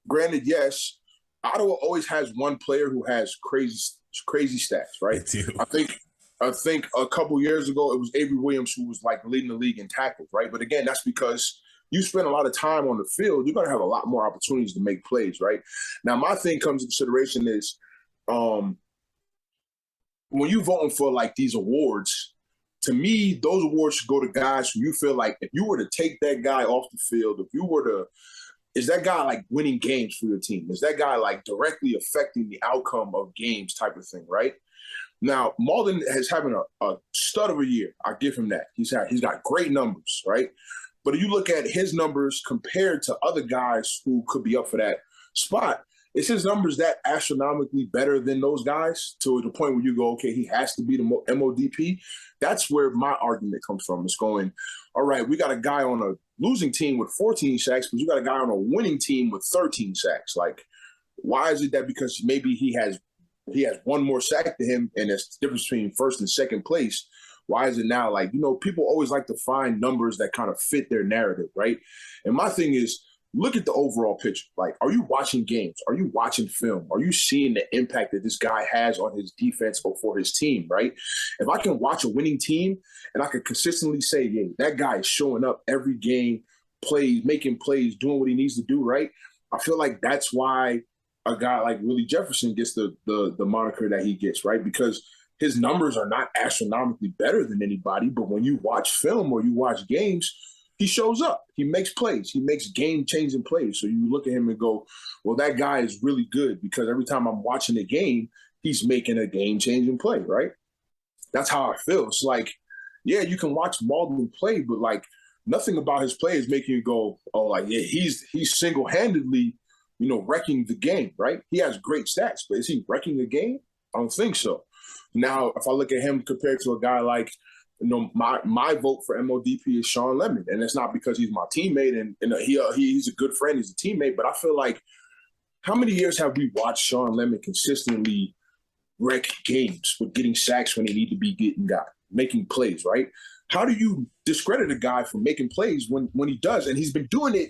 granted, yes, Ottawa always has one player who has crazy stats, right? I think a couple years ago, it was Avery Williams who was like leading the league in tackles, right? But again, that's because you spend a lot of time on the field, you're going to have a lot more opportunities to make plays, right? Now, my thing comes into consideration is when you're voting for like these awards, to me, those awards should go to guys who you feel like if you were to take that guy off the field, is that guy like winning games for your team? Is that guy like directly affecting the outcome of games type of thing, right? Now, Malden is having a stud of a year. I give him that. He's got great numbers, right? But if you look at his numbers compared to other guys who could be up for that spot, is his numbers that astronomically better than those guys to the point where you go, okay, he has to be the MODP? That's where my argument comes from. It's going, all right, we got a guy on a losing team with 14 sacks, but you got a guy on a winning team with 13 sacks. Like, why is it that because maybe he has one more sack to him and there's the difference between first and second place? Why is it now like, people always like to find numbers that kind of fit their narrative, right? And my thing is, look at the overall picture. Like, are you watching games? Are you watching film? Are you seeing the impact that this guy has on his defense or for his team, right? If I can watch a winning team and I can consistently say, yeah, that guy is showing up every game, making plays, doing what he needs to do, right? I feel like that's why a guy like Willie Jefferson gets the moniker that he gets, right? Because his numbers are not astronomically better than anybody, but when you watch film or you watch games, he shows up. He makes plays. He makes game-changing plays. So you look at him and go, well, that guy is really good because every time I'm watching a game, he's making a game-changing play, right? That's how I feel. It's like, yeah, you can watch Malden play, but like nothing about his play is making you go, oh, like, yeah, he's single-handedly, wrecking the game, right? He has great stats, but is he wrecking the game? I don't think so. Now, if I look at him compared to a guy like, my vote for MODP is Sean Lemon, and it's not because he's my teammate and he's a good friend, he's a teammate, but I feel like how many years have we watched Sean Lemon consistently wreck games with getting sacks when they need to be making plays, right? How do you discredit a guy for making plays when he does? And he's been doing it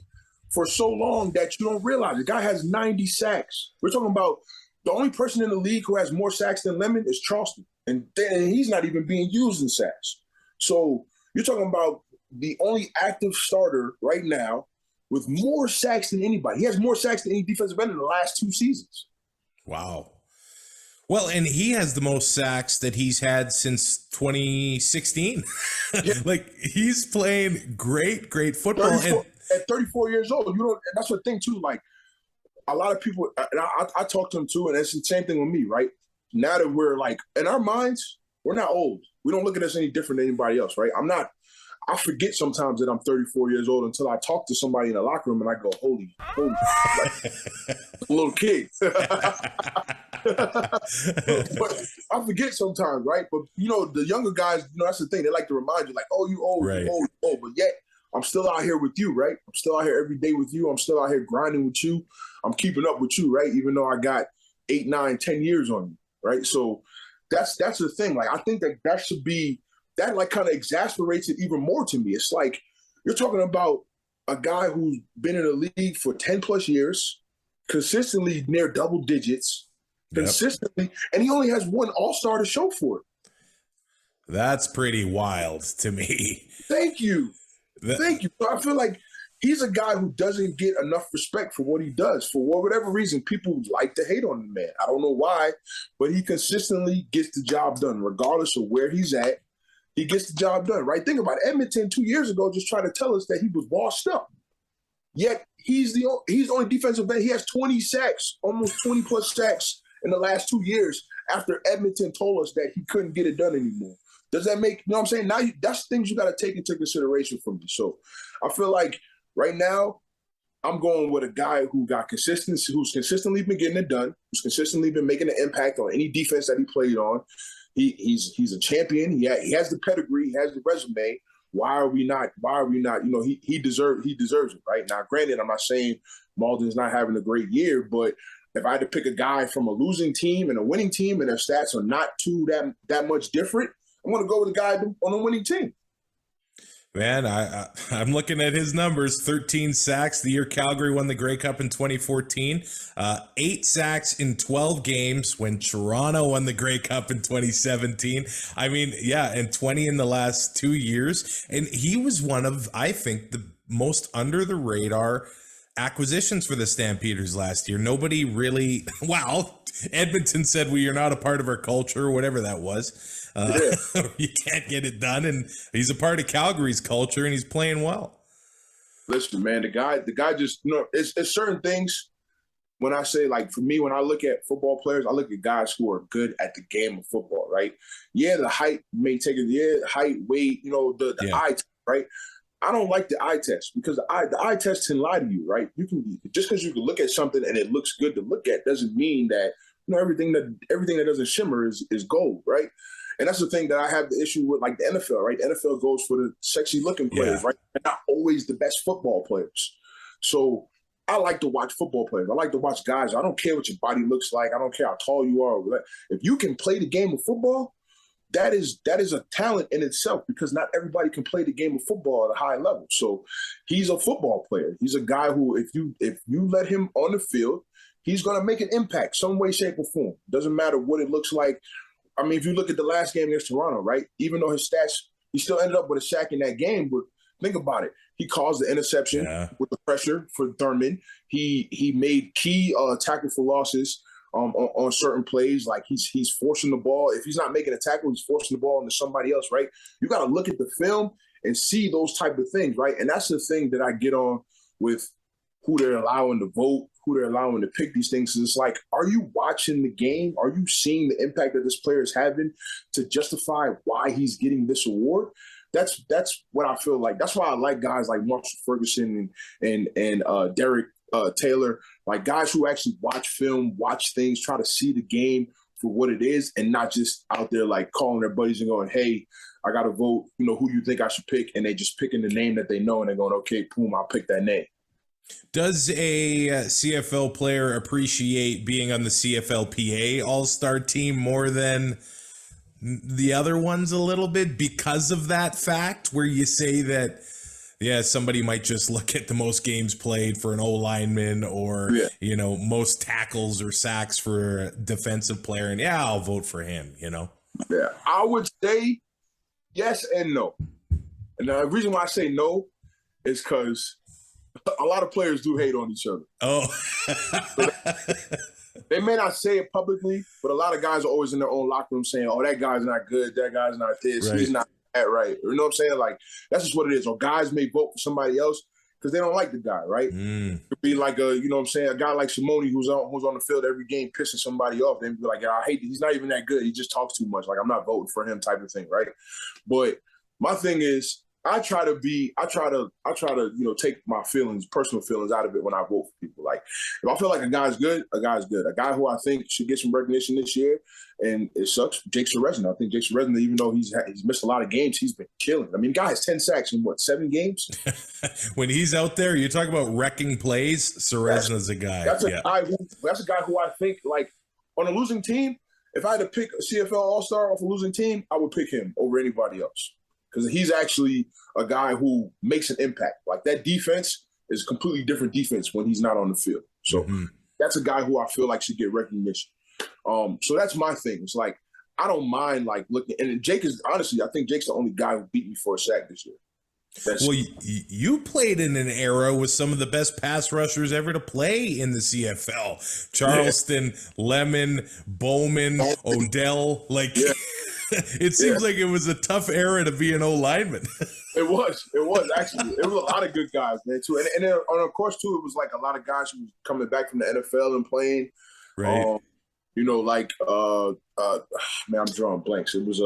for so long that you don't realize the guy has 90 sacks. We're talking about the only person in the league who has more sacks than Lemon is Charleston, and he's not even being used in sacks. So you're talking about the only active starter right now with more sacks than anybody. He has more sacks than any defensive end in the last 2 seasons. Wow. Well, and he has the most sacks that he's had since 2016. Yeah. Like, he's playing great football. At 34 years old, that's the thing too. Like, a lot of people, and I talk to them too, and it's the same thing with me, right? Now that we're like, in our minds, we're not old. We don't look at us any different than anybody else, right? I forget sometimes that I'm 34 years old until I talk to somebody in the locker room and I go, holy, like, a little kid. But I forget sometimes, right? But, the younger guys, that's the thing. They like to remind you, like, oh, you old, right. You old. But yet, I'm still out here with you, right? I'm still out here every day with you. I'm still out here grinding with you. I'm keeping up with you, right? Even though I got 8, 9, 10 years on you, right? So that's the thing. Like, I think that should be, that like kind of exasperates it even more to me. It's like, you're talking about a guy who's been in the league for 10 plus years, consistently near double digits, consistently, and he only has one All-Star to show for it. That's pretty wild to me. Thank you. Thank you. So I feel like he's a guy who doesn't get enough respect for what he does. For whatever reason, people like to hate on the man. I don't know why, but he consistently gets the job done, regardless of where he's at. He gets the job done, right? Think about it. Edmonton 2 years ago just tried to tell us that he was washed up. Yet he's the only defensive end. He has 20 sacks, almost 20-plus sacks in the last 2 years after Edmonton told us that he couldn't get it done anymore. Does that make, you know what I'm saying? Now, that's things you got to take into consideration for me. So I feel like right now I'm going with a guy who's consistently been getting it done, who's consistently been making an impact on any defense that he played on. He's a champion. He has the pedigree. He has the resume. Why are we not? You know, he deserves it, right? Now, granted, I'm not saying Malden's not having a great year, but if I had to pick a guy from a losing team and a winning team and their stats are not that much different, I'm going to go with a guy on a winning team. Man, I'm looking at his numbers. 13 sacks the year Calgary won the Grey Cup in 2014. 8 sacks in 12 games when Toronto won the Grey Cup in 2017. I mean, yeah, and 20 in the last 2 years. And he was one of, I think, the most under the radar acquisitions for the Stampeders last year. Nobody really, well, Edmonton said, well, you're not a part of our culture, or whatever that was. You can't get it done, and he's a part of Calgary's culture, and he's playing well. Listen, man, the guy just, you know, it's certain things. When I say, like, for me, when I look at football players, I look at guys who are good at the game of football, right? Yeah, the height may take it. Yeah, height, weight, you know, the eye test, right? I don't like the eye test because the eye test can lie to you, right? You can, just because you can look at something and it looks good to look at doesn't mean that, you know, everything that doesn't shimmer is gold, right? And that's the thing that I have the issue with, like the NFL, right? The NFL goes for the sexy-looking players, right? They're not always the best football players. So I like to watch football players. I like to watch guys. I don't care what your body looks like. I don't care how tall you are. If you can play the game of football, that is a talent in itself, because not everybody can play the game of football at a high level. So he's a football player. He's a guy who, if you let him on the field, he's going to make an impact some way, shape, or form. Doesn't matter what it looks like. I mean, if you look at the last game against Toronto, right, even though his stats, he still ended up with a sack in that game. But think about it. He caused the interception with the pressure for Thurman. He made key tackle for losses on certain plays. Like he's forcing the ball. If he's not making a tackle, he's forcing the ball into somebody else, right? You got to look at the film and see those type of things, right? And that's the thing that I get on with who they're allowing to vote, who they're allowing to pick these things. It's like, are you watching the game? Are you seeing the impact that this player is having to justify why he's getting this award? That's what I feel like. That's why I like guys like Marshall Ferguson and Derek Taylor, like guys who actually watch film, watch things, try to see the game for what it is, and not just out there like calling their buddies and going, hey, I got to vote, you know, who you think I should pick, and they just picking the name that they know, and they're going, okay, boom, I'll pick that name. Does a CFL player appreciate being on the CFLPA All Star team more than the other ones a little bit because of that fact, where you say that, yeah, somebody might just look at the most games played for an O-lineman or, you know, most tackles or sacks for a defensive player, and yeah, I'll vote for him, you know? Yeah, I would say yes and no. And the reason why I say no is because a lot of players do hate on each other. Oh. They may not say it publicly, but a lot of guys are always in their own locker room saying, oh, that guy's not good, that guy's not this, he's not that right. You know what I'm saying? Like, that's just what it is. Or guys may vote for somebody else because they don't like the guy, right? It could be like you know what I'm saying, a guy like Simone who's on the field every game pissing somebody off. They'd be like, I hate it. He's not even that good. He just talks too much. Like, I'm not voting for him type of thing, right? But my thing is, I try to, you know, take my personal feelings out of it when I vote for people. Like, if I feel like a guy's good, a guy's good. A guy who I think should get some recognition this year, and it sucks, Jake Serezna. I think Jake Serezna, even though he's missed a lot of games, he's been killing. I mean, guy has 10 sacks in 7 games? When he's out there, you talk about wrecking plays, Serezna's a guy. That's a guy who I think, like, on a losing team, if I had to pick a CFL All Star off a losing team, I would pick him over anybody else. Because he's actually a guy who makes an impact. Like, that defense is a completely different defense when he's not on the field. So that's a guy who I feel like should get recognition. So that's my thing. It's like, I don't mind, like, looking. And Jake is, honestly, I think Jake's the only guy who beat me for a sack this year. Well, you played in an era with some of the best pass rushers ever to play in the CFL. Charleston, Lemon, Bowman, Odell. Like, it seems like it was a tough era to be an O-lineman. It was actually. It was a lot of good guys, man, too. And then, of course, too, it was like a lot of guys who was coming back from the NFL and playing. Right. Man, I'm drawing blanks. It was,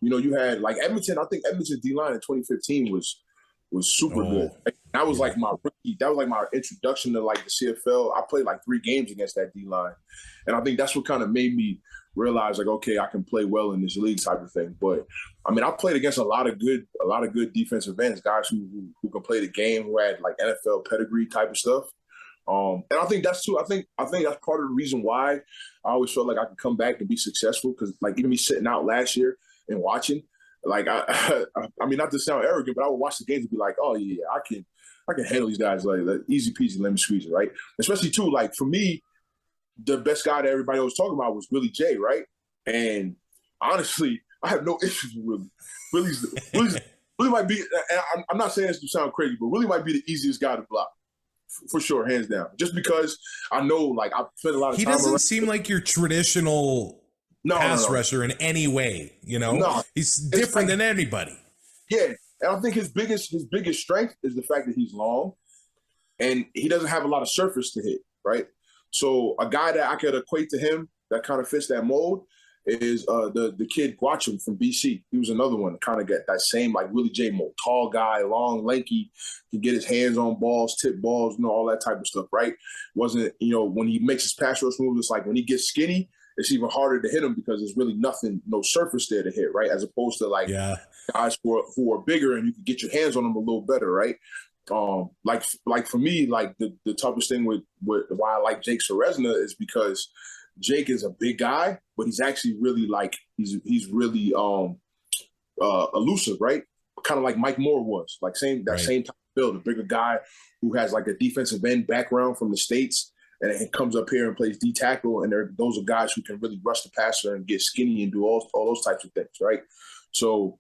you had like Edmonton. I think Edmonton D-line in 2015 was super good. That was like my rookie. That was like my introduction to like the CFL. I played like 3 games against that D-line, and I think that's what kind of made me realize like, okay, I can play well in this league type of thing. But I mean, I played against a lot of good defensive ends, guys who can play the game, who had like NFL pedigree type of stuff. And I think that's too. I think that's part of the reason why I always felt like I could come back and be successful. Because like even me sitting out last year and watching, like I mean, not to sound arrogant, but I would watch the games and be like, oh yeah, I can handle these guys like easy peasy lemon squeezy, right? Especially too, like for me, the best guy that everybody was talking about was Willie J, right? And honestly, I have no issues with Willie. Willie might be. I'm not saying this to sound crazy, but Willie might be the easiest guy to block. For sure, hands down. Just because I know, like, I've spent a lot of time. He doesn't seem like your traditional pass rusher in any way. You know, no, he's different than anybody. Yeah, and I think his biggest strength is the fact that he's long, and he doesn't have a lot of surface to hit. Right, so a guy that I could equate to him that kind of fits that mold is the kid Guachum from BC. He was another one, kind of get that same like Willie J mold. Tall guy, long, lanky, can get his hands on balls, tip balls, all that type of stuff, right? Wasn't, when he makes his pass rush moves, it's like when he gets skinny, it's even harder to hit him because there's really nothing, no surface there to hit, right? As opposed to like guys who are bigger and you can get your hands on them a little better, right? Like for me, like the toughest thing with why I like Jake Ceresna is because Jake is a big guy, but he's actually really like he's really elusive, right? Kind of like Mike Moore was, like same type of build, a bigger guy who has like a defensive end background from the States, and he comes up here and plays D tackle, and those are guys who can really rush the passer and get skinny and do all those types of things, right? So,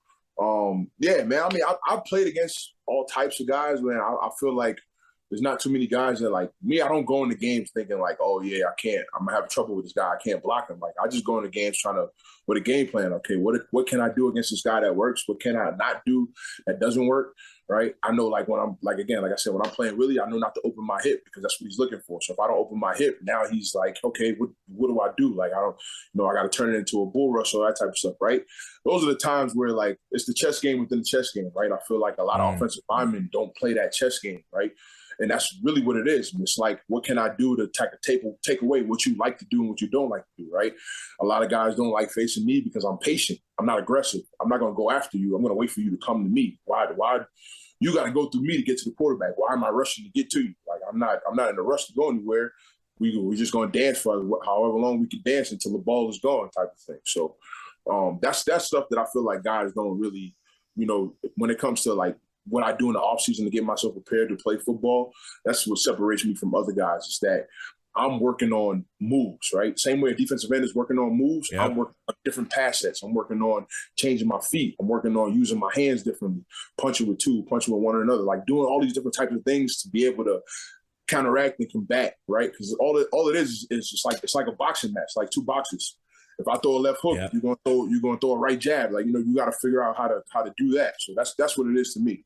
yeah, man. I mean, I've played against all types of guys, man. I feel like there's not too many guys that like me. I don't go into games thinking like, oh yeah, I'm gonna have trouble with this guy. I can't block him. Like I just go into games with a game plan. Okay, what can I do against this guy that works? What can I not do that doesn't work? Right? I know like when I'm like again, like I said, when I'm playing Willie, I know not to open my hip because that's what he's looking for. So if I don't open my hip, now he's like, okay, what do I do? Like I don't, I got to turn it into a bull rush or that type of stuff, right? Those are the times where like it's the chess game within the chess game, right? I feel like a lot of offensive linemen don't play that chess game, right? And that's really what it is. It's like, what can I do to take away what you like to do and what you don't like to do, right? A lot of guys don't like facing me because I'm patient. I'm not aggressive. I'm not going to go after you. I'm going to wait for you to come to me. Why? You got to go through me to get to the quarterback. Why am I rushing to get to you? Like, I'm not in a rush to go anywhere. We're just going to dance for however long we can dance until the ball is gone type of thing. So that's stuff that I feel like guys don't really, when it comes to like, what I do in the offseason to get myself prepared to play football, that's what separates me from other guys is that I'm working on moves, right? Same way a defensive end is working on moves, I'm working on different pass sets. I'm working on changing my feet. I'm working on using my hands differently, punching with two, punching with one or another, like doing all these different types of things to be able to counteract and combat, right? Because all it is just like it's like a boxing match, like two boxes. If I throw a left hook, you're gonna throw a right jab. Like you got to figure out how to do that. So that's what it is to me.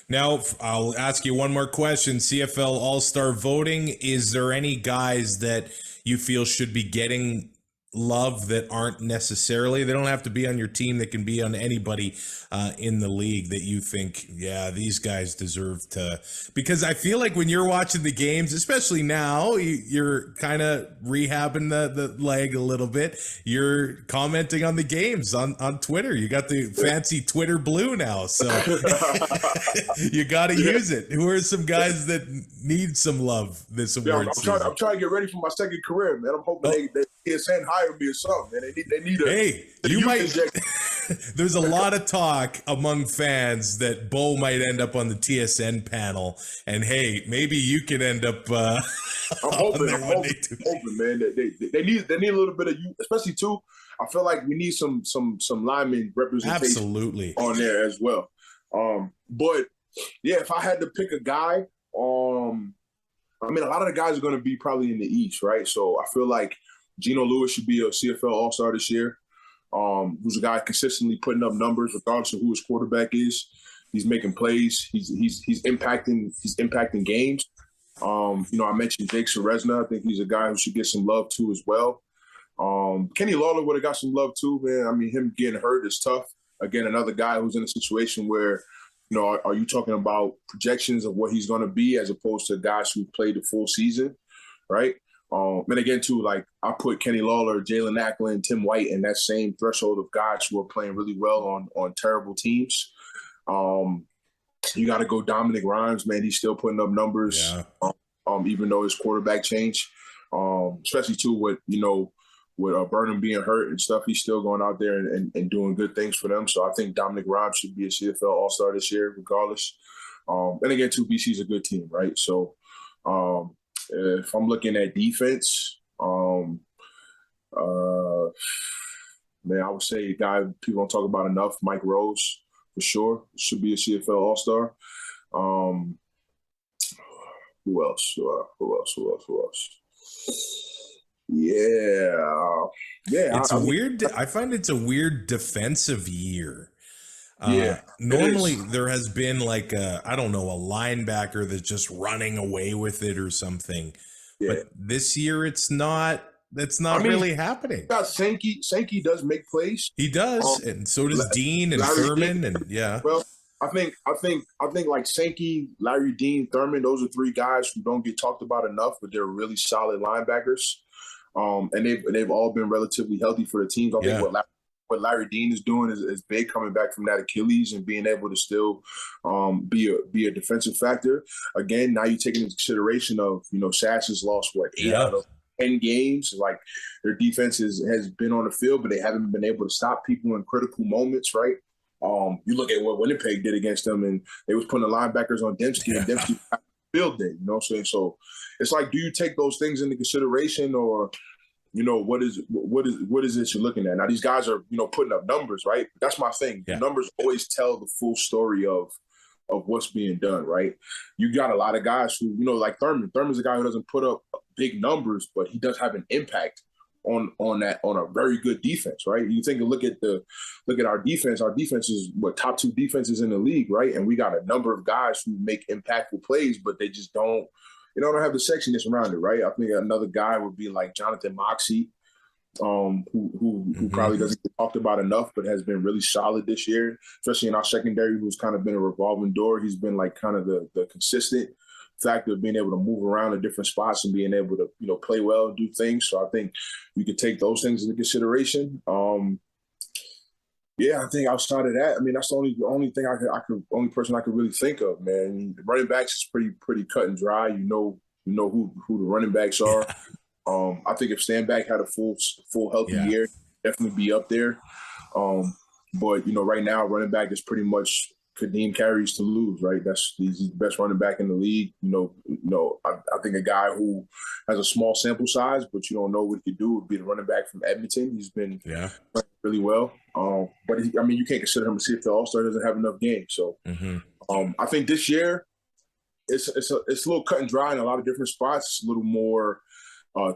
Now, I'll ask you one more question. CFL All Star voting. Is there any guys that you feel should be getting love that aren't necessarily, they don't have to be on your team, that can be on anybody in the league that you think, yeah, these guys deserve to? Because I feel like when you're watching the games, especially now, you're kind of rehabbing the leg a little bit. You're commenting on the games on Twitter. You got the fancy Twitter blue now, so you got to use it. Who are some guys that need some love this award season? I'm trying to get ready for my second career, man. I'm hoping they TSN hire me or something, man. They need a you might. There's a lot of talk among fans that Bo might end up on the TSN panel, and hey, maybe you can end up. I'm hoping, man. They need a little bit of you, especially too. I feel like we need some lineman representation absolutely on there as well. But Yeah, if I had to pick a guy, I mean, a lot of the guys are going to be probably in the East, right? So I feel like Geno Lewis should be a CFL All Star this year. Who's a guy consistently putting up numbers regardless of who his quarterback is. He's making plays. He's impacting games. I mentioned Jake Ceresna. I think he's a guy who should get some love too as well. Kenny Lawler would have got some love too, man. I mean, him getting hurt is tough. Again, another guy who's in a situation where, are you talking about projections of what he's going to be as opposed to guys who played the full season, right? And again, too, like I put Kenny Lawler, Jalen Acklin, Tim White in that same threshold of guys who are playing really well on terrible teams. You got to go Dominic Rhymes, man. He's still putting up numbers, even though his quarterback changed, especially too with Burnham being hurt and stuff. He's still going out there and doing good things for them. So I think Dominic Rhymes should be a CFL All Star this year, regardless. And again, too, BC's a good team, right? So if I'm looking at defense, man, I would say a guy people don't talk about enough, Mike Rose. For sure, should be a CFL All Star. Who else? Yeah. It's weird. I find it's a weird defensive year. Normally there has been like a linebacker that's just running away with it or something. Yeah. But this year it's not. That's not really happening. Sankey does make plays. He does, and so does Dean and Thurman, and yeah. Well, I think like Sankey, Larry Dean, Thurman, those are three guys who don't get talked about enough, but they're really solid linebackers. And they've all been relatively healthy for the teams. I think what Larry Dean is doing is big, coming back from that Achilles and being able to still be a defensive factor. Again, now you're taking into consideration of Sass has lost 8 out of 10 games. Like their defense has been on the field, but they haven't been able to stop people in critical moments, right? You look at what Winnipeg did against them, and they was putting the linebackers on Dembski, and Dembski field day. You know what I'm saying? So it's like, do you take those things into consideration, or what is it you're looking at? Now these guys are putting up numbers, right? That's my thing. Yeah. The numbers always tell the full story of what's being done, right? You got a lot of guys who like Thurman. Thurman's a guy who doesn't put up big numbers, but he does have an impact on a very good defense, right? You think look at our defense. Our defense is top 2 defenses in the league, right? And we got a number of guys who make impactful plays, but they just don't have the sexiness around it, right? I think another guy would be like Jonathan Moxey, who probably doesn't get talked about enough, but has been really solid this year, especially in our secondary, who's kind of been a revolving door. He's been like kind of the consistent factor of being able to move around in different spots and being able to play well and do things. So I think you could take those things into consideration. I think outside of that, I mean, that's the only thing only person I could really think of, man. The running backs is pretty cut and dry. You know who the running backs are. I think if Stanback had a full healthy year, definitely be up there. But right now, running back is pretty much Kadeem carries to lose, right? He's the best running back in the league. I think a guy who has a small sample size, but you don't know what he could do, would be the running back from Edmonton. He's been playing really well. But you can't consider him a CFL All Star. Doesn't have enough games. So I think this year it's a little cut and dry in a lot of different spots. It's a little more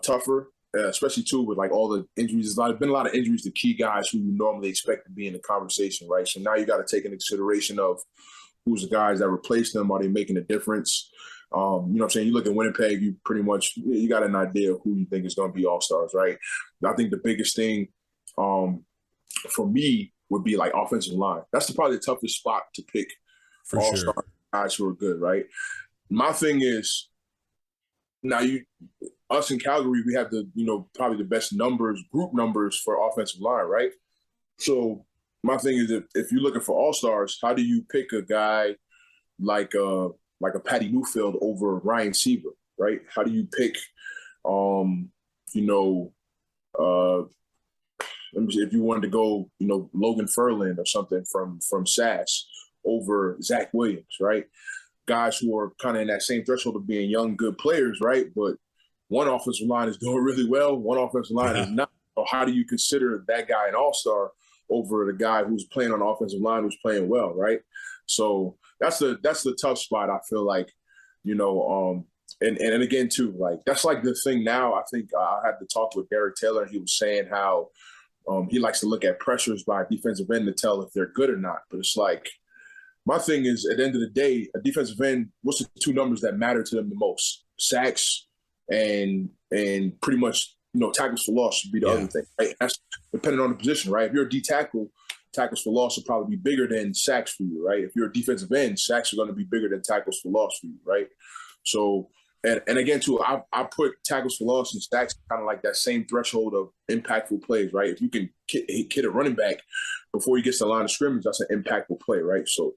tougher. Especially too with like all the injuries. There's been a lot of injuries to key guys who you normally expect to be in the conversation, right? So now you got to take into consideration of who's the guys that replace them. Are they making a difference? You know what I'm saying? You look at Winnipeg, you pretty much you got an idea of who you think is going to be all stars, right? I think the biggest thing for me would be like offensive line. That's probably the toughest spot to pick for all-star guys who are good, right? My thing is now us in Calgary, we have probably the best group numbers for offensive line, right? So my thing is, if you're looking for all-stars, how do you pick a guy like a Patty Newfield over Ryan Seaver, right? How do you pick, if you wanted to go, Logan Ferland or something from SAS over Zach Williams, right? Guys who are kind of in that same threshold of being young, good players, right? But one offensive line is doing really well, one offensive line is not. So how do you consider that guy an all-star over the guy who's playing on the offensive line who's playing well, right? So that's the tough spot, I feel like, and again too, like that's like the thing now. I think I had to talk with Derek Taylor, and he was saying how he likes to look at pressures by a defensive end to tell if they're good or not. But it's like, my thing is, at the end of the day, a defensive end, what's the two numbers that matter to them the most? Sacks and pretty much, tackles for loss should be the other thing, right? That's depending on the position, right? If you're a D tackle, tackles for loss will probably be bigger than sacks for you, right? If you're a defensive end, sacks are going to be bigger than tackles for loss for you, right? So, and again, too, I put tackles for loss and sacks kind of like that same threshold of impactful plays, right? If you can hit a running back before he gets to the line of scrimmage, that's an impactful play, right? So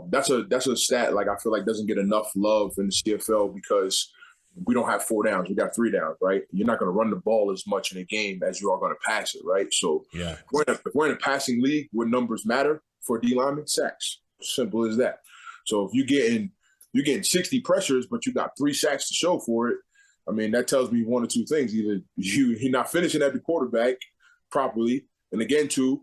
that's a stat like I feel like doesn't get enough love in the CFL because we don't have 4 downs. We got 3 downs, right? You're not going to run the ball as much in a game as you are going to pass it, right? So if we're in a passing league where numbers matter for D lineman, sacks. Simple as that. So if you're getting 60 pressures, but you got 3 sacks to show for it, I mean, that tells me one or two things. Either you're not finishing at the quarterback properly, and again, too,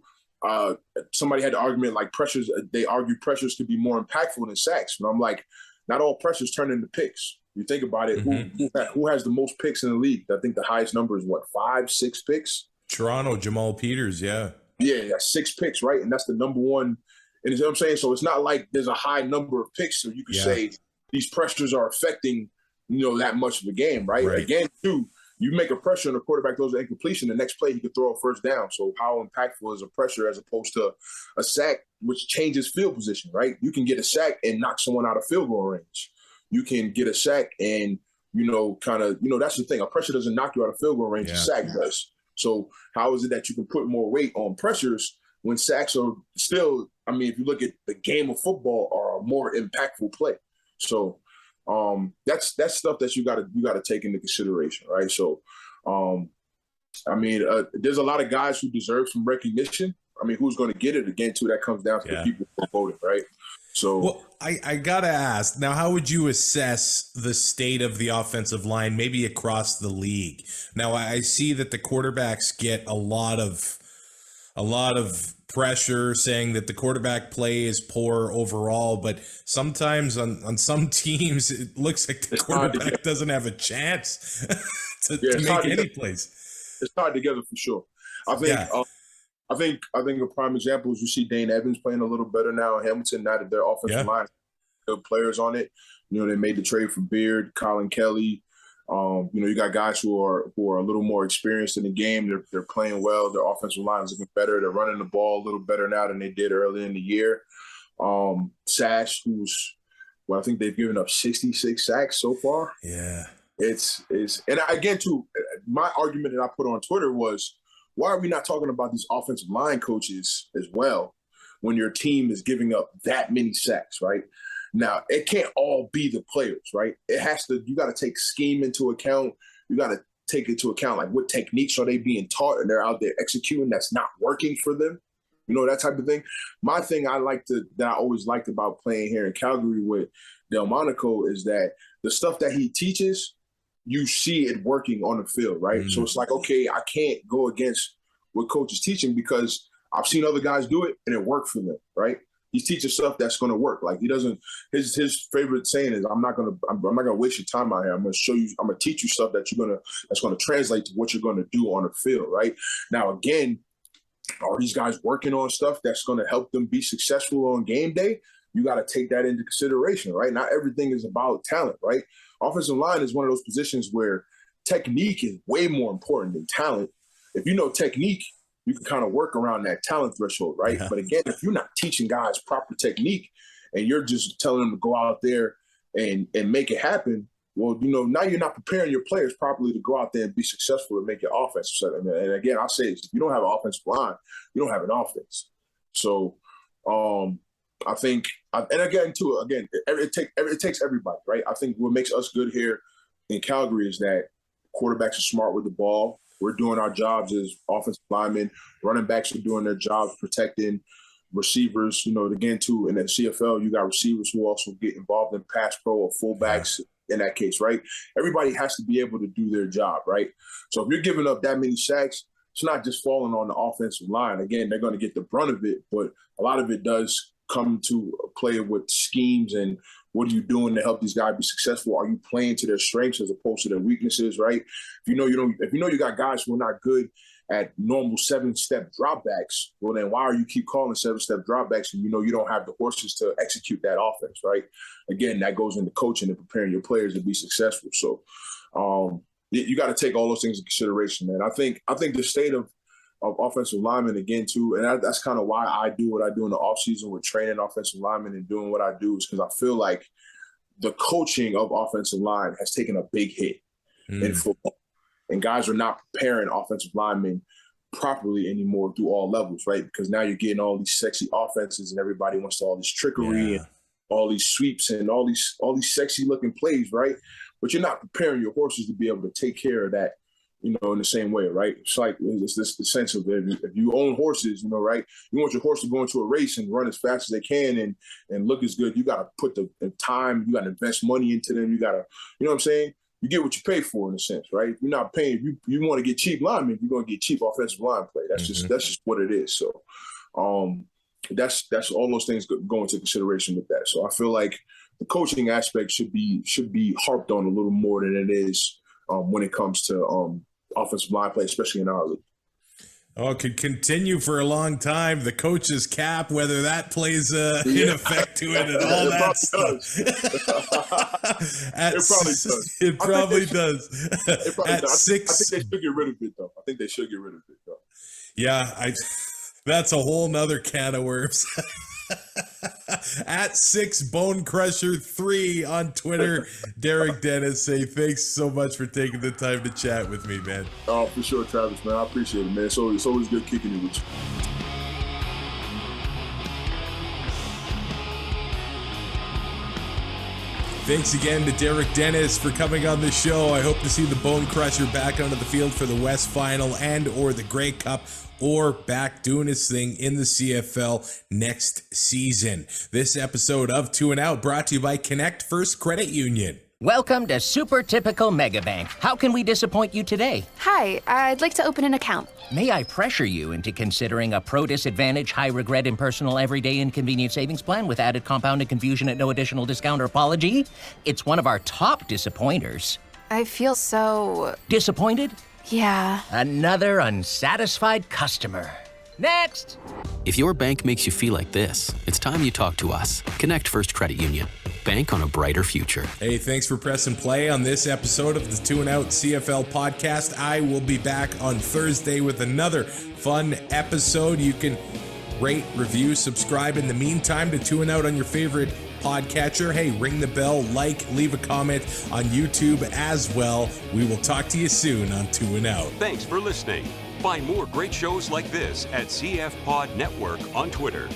somebody had the argument like pressures. They argue pressures could be more impactful than sacks. And I'm like, not all pressures turn into picks. You think about it, who has the most picks in the league? I think the highest number is 5, 6 picks? Toronto, Jamal Peters, Yeah, 6 picks, right? And that's the number one. And you know what I'm saying? So it's not like there's a high number of picks, so you could say these pressures are affecting, that much of the game, right? Again, too, you make a pressure and the quarterback throws an incompletion, the next play he could throw a first down. So how impactful is a pressure as opposed to a sack, which changes field position, right? You can get a sack and knock someone out of field goal range. You can get a sack and, that's the thing. A pressure doesn't knock you out of field goal range. A sack does. So how is it that you can put more weight on pressures when sacks are still, if you look at the game of football, are a more impactful play. So that's stuff that you gotta take into consideration, right? So, there's a lot of guys who deserve some recognition. Who's going to get it? Again, too, that comes down to the people who voted, right? So, well, I gotta ask now, how would you assess the state of the offensive line, maybe across the league? Now, I see that the quarterbacks get a lot of pressure saying that the quarterback play is poor overall, but sometimes on some teams it looks like the quarterback doesn't have a chance to make any plays. It's tied together for sure. I think a prime example is you see Dane Evans playing a little better now in Hamilton. Now that their offensive line, good players on it. They made the trade for Beard, Colin Kelly. You got guys who are a little more experienced in the game. They're playing well. Their offensive line is looking better. They're running the ball a little better now than they did early in the year. Sash, I think they've given up 66 sacks so far. Yeah, it's and again too, my argument that I put on Twitter was, why are we not talking about these offensive line coaches as well when your team is giving up that many sacks, right? Now, it can't all be the players, right? You got to take scheme into account. You got to take into account, like, what techniques are they being taught and they're out there executing that's not working for them, that type of thing. My thing that I always liked about playing here in Calgary with Delmonico is that the stuff that he teaches, you see it working on the field, right? Mm-hmm. So it's like, okay, I can't go against what coach is teaching because I've seen other guys do it and it worked for them, right? He's teaching stuff that's going to work. Like, he doesn't. His favorite saying is, "I'm not going to waste your time out here. I'm going to show you. I'm going to teach you stuff that's going to translate to what you're going to do on the field." Right now, again, are these guys working on stuff that's going to help them be successful on game day? You got to take that into consideration, right? Not everything is about talent, right? Offensive line is one of those positions where technique is way more important than talent. If you know technique, you can kind of work around that talent threshold, right? Yeah. But again, if you're not teaching guys proper technique and you're just telling them to go out there and make it happen, well, now you're not preparing your players properly to go out there and be successful and make your offense. And again, I'll say this, if you don't have an offensive line, you don't have an offense. So I think, and again, it takes everybody, right? I think what makes us good here in Calgary is that quarterbacks are smart with the ball. We're doing our jobs as offensive linemen. Running backs are doing their jobs protecting receivers. Again, too, in the CFL, you got receivers who also get involved in pass pro or fullbacks in that case, right? Everybody has to be able to do their job, right? So if you're giving up that many sacks, it's not just falling on the offensive line. Again, they're going to get the brunt of it, but a lot of it does come to play with schemes and what are you doing to help these guys be successful? Are you playing to their strengths as opposed to their weaknesses, right? If you got guys who are not good at normal 7-step dropbacks, well, then why are you keep calling 7-step dropbacks and you don't have the horses to execute that offense, right? Again, that goes into coaching and preparing your players to be successful. So you got to take all those things into consideration, man. I think the state of offensive linemen again too, and that's kind of why I do what I do in the offseason with training offensive linemen and doing what I do is because I feel like the coaching of offensive line has taken a big hit in football. And guys are not preparing offensive linemen properly anymore through all levels, right? Because now you're getting all these sexy offenses and everybody wants all this trickery and all these sweeps and all these sexy looking plays, right? But you're not preparing your horses to be able to take care of that, in the same way, right? It's like it's this the sense of if you own horses, right? You want your horse to go into a race and run as fast as they can and look as good. You got to put the time, you got to invest money into them. You got to, you know what I'm saying? You get what you pay for in a sense, right? If you're not paying, if you want to get cheap linemen, you're going to get cheap offensive line play. That's just what it is. So that's all those things go into consideration with that. So I feel like the coaching aspect should be harped on a little more than it is when it comes to offensive line play, especially in our league. Oh, it could continue for a long time. The coach's cap, whether that plays in effect to it and all that stuff. It probably does. At 6, I think they should get rid of it, though. Yeah, that's a whole nother can of worms. At 6 Bone Crusher 3 on Twitter. Derek Dennis, say thanks so much for taking the time to chat with me, man. Oh, for sure, Travis, man. I appreciate it, man. It's always good kicking it with you. Thanks again to Derek Dennis for coming on the show. I hope to see the Bone Crusher back onto the field for the West Final and or the Grey Cup, or back doing his thing in the CFL next season. This episode of 2 and Out brought to you by Connect First Credit Union. Welcome to Super Typical Megabank. How can we disappoint you today? Hi, I'd like to open an account. May I pressure you into considering a pro-disadvantage, high-regret, impersonal, everyday inconvenient savings plan with added compounded confusion at no additional discount or apology? It's one of our top disappointers. I feel so... Disappointed? Yeah. Another unsatisfied customer. Next! If your bank makes you feel like this, it's time you talk to us. Connect First Credit Union. Bank on a brighter future. Hey, thanks for pressing play on this episode of the 2 and Out CFL podcast. I will be back on Thursday with another fun episode. You can rate, review, subscribe in the meantime to 2 and Out on your favorite podcatcher. Hey, ring the bell, leave a comment on YouTube as well. We will talk to you soon on 2 and Out. Thanks for listening. Find more great shows like this at CF Pod Network on Twitter.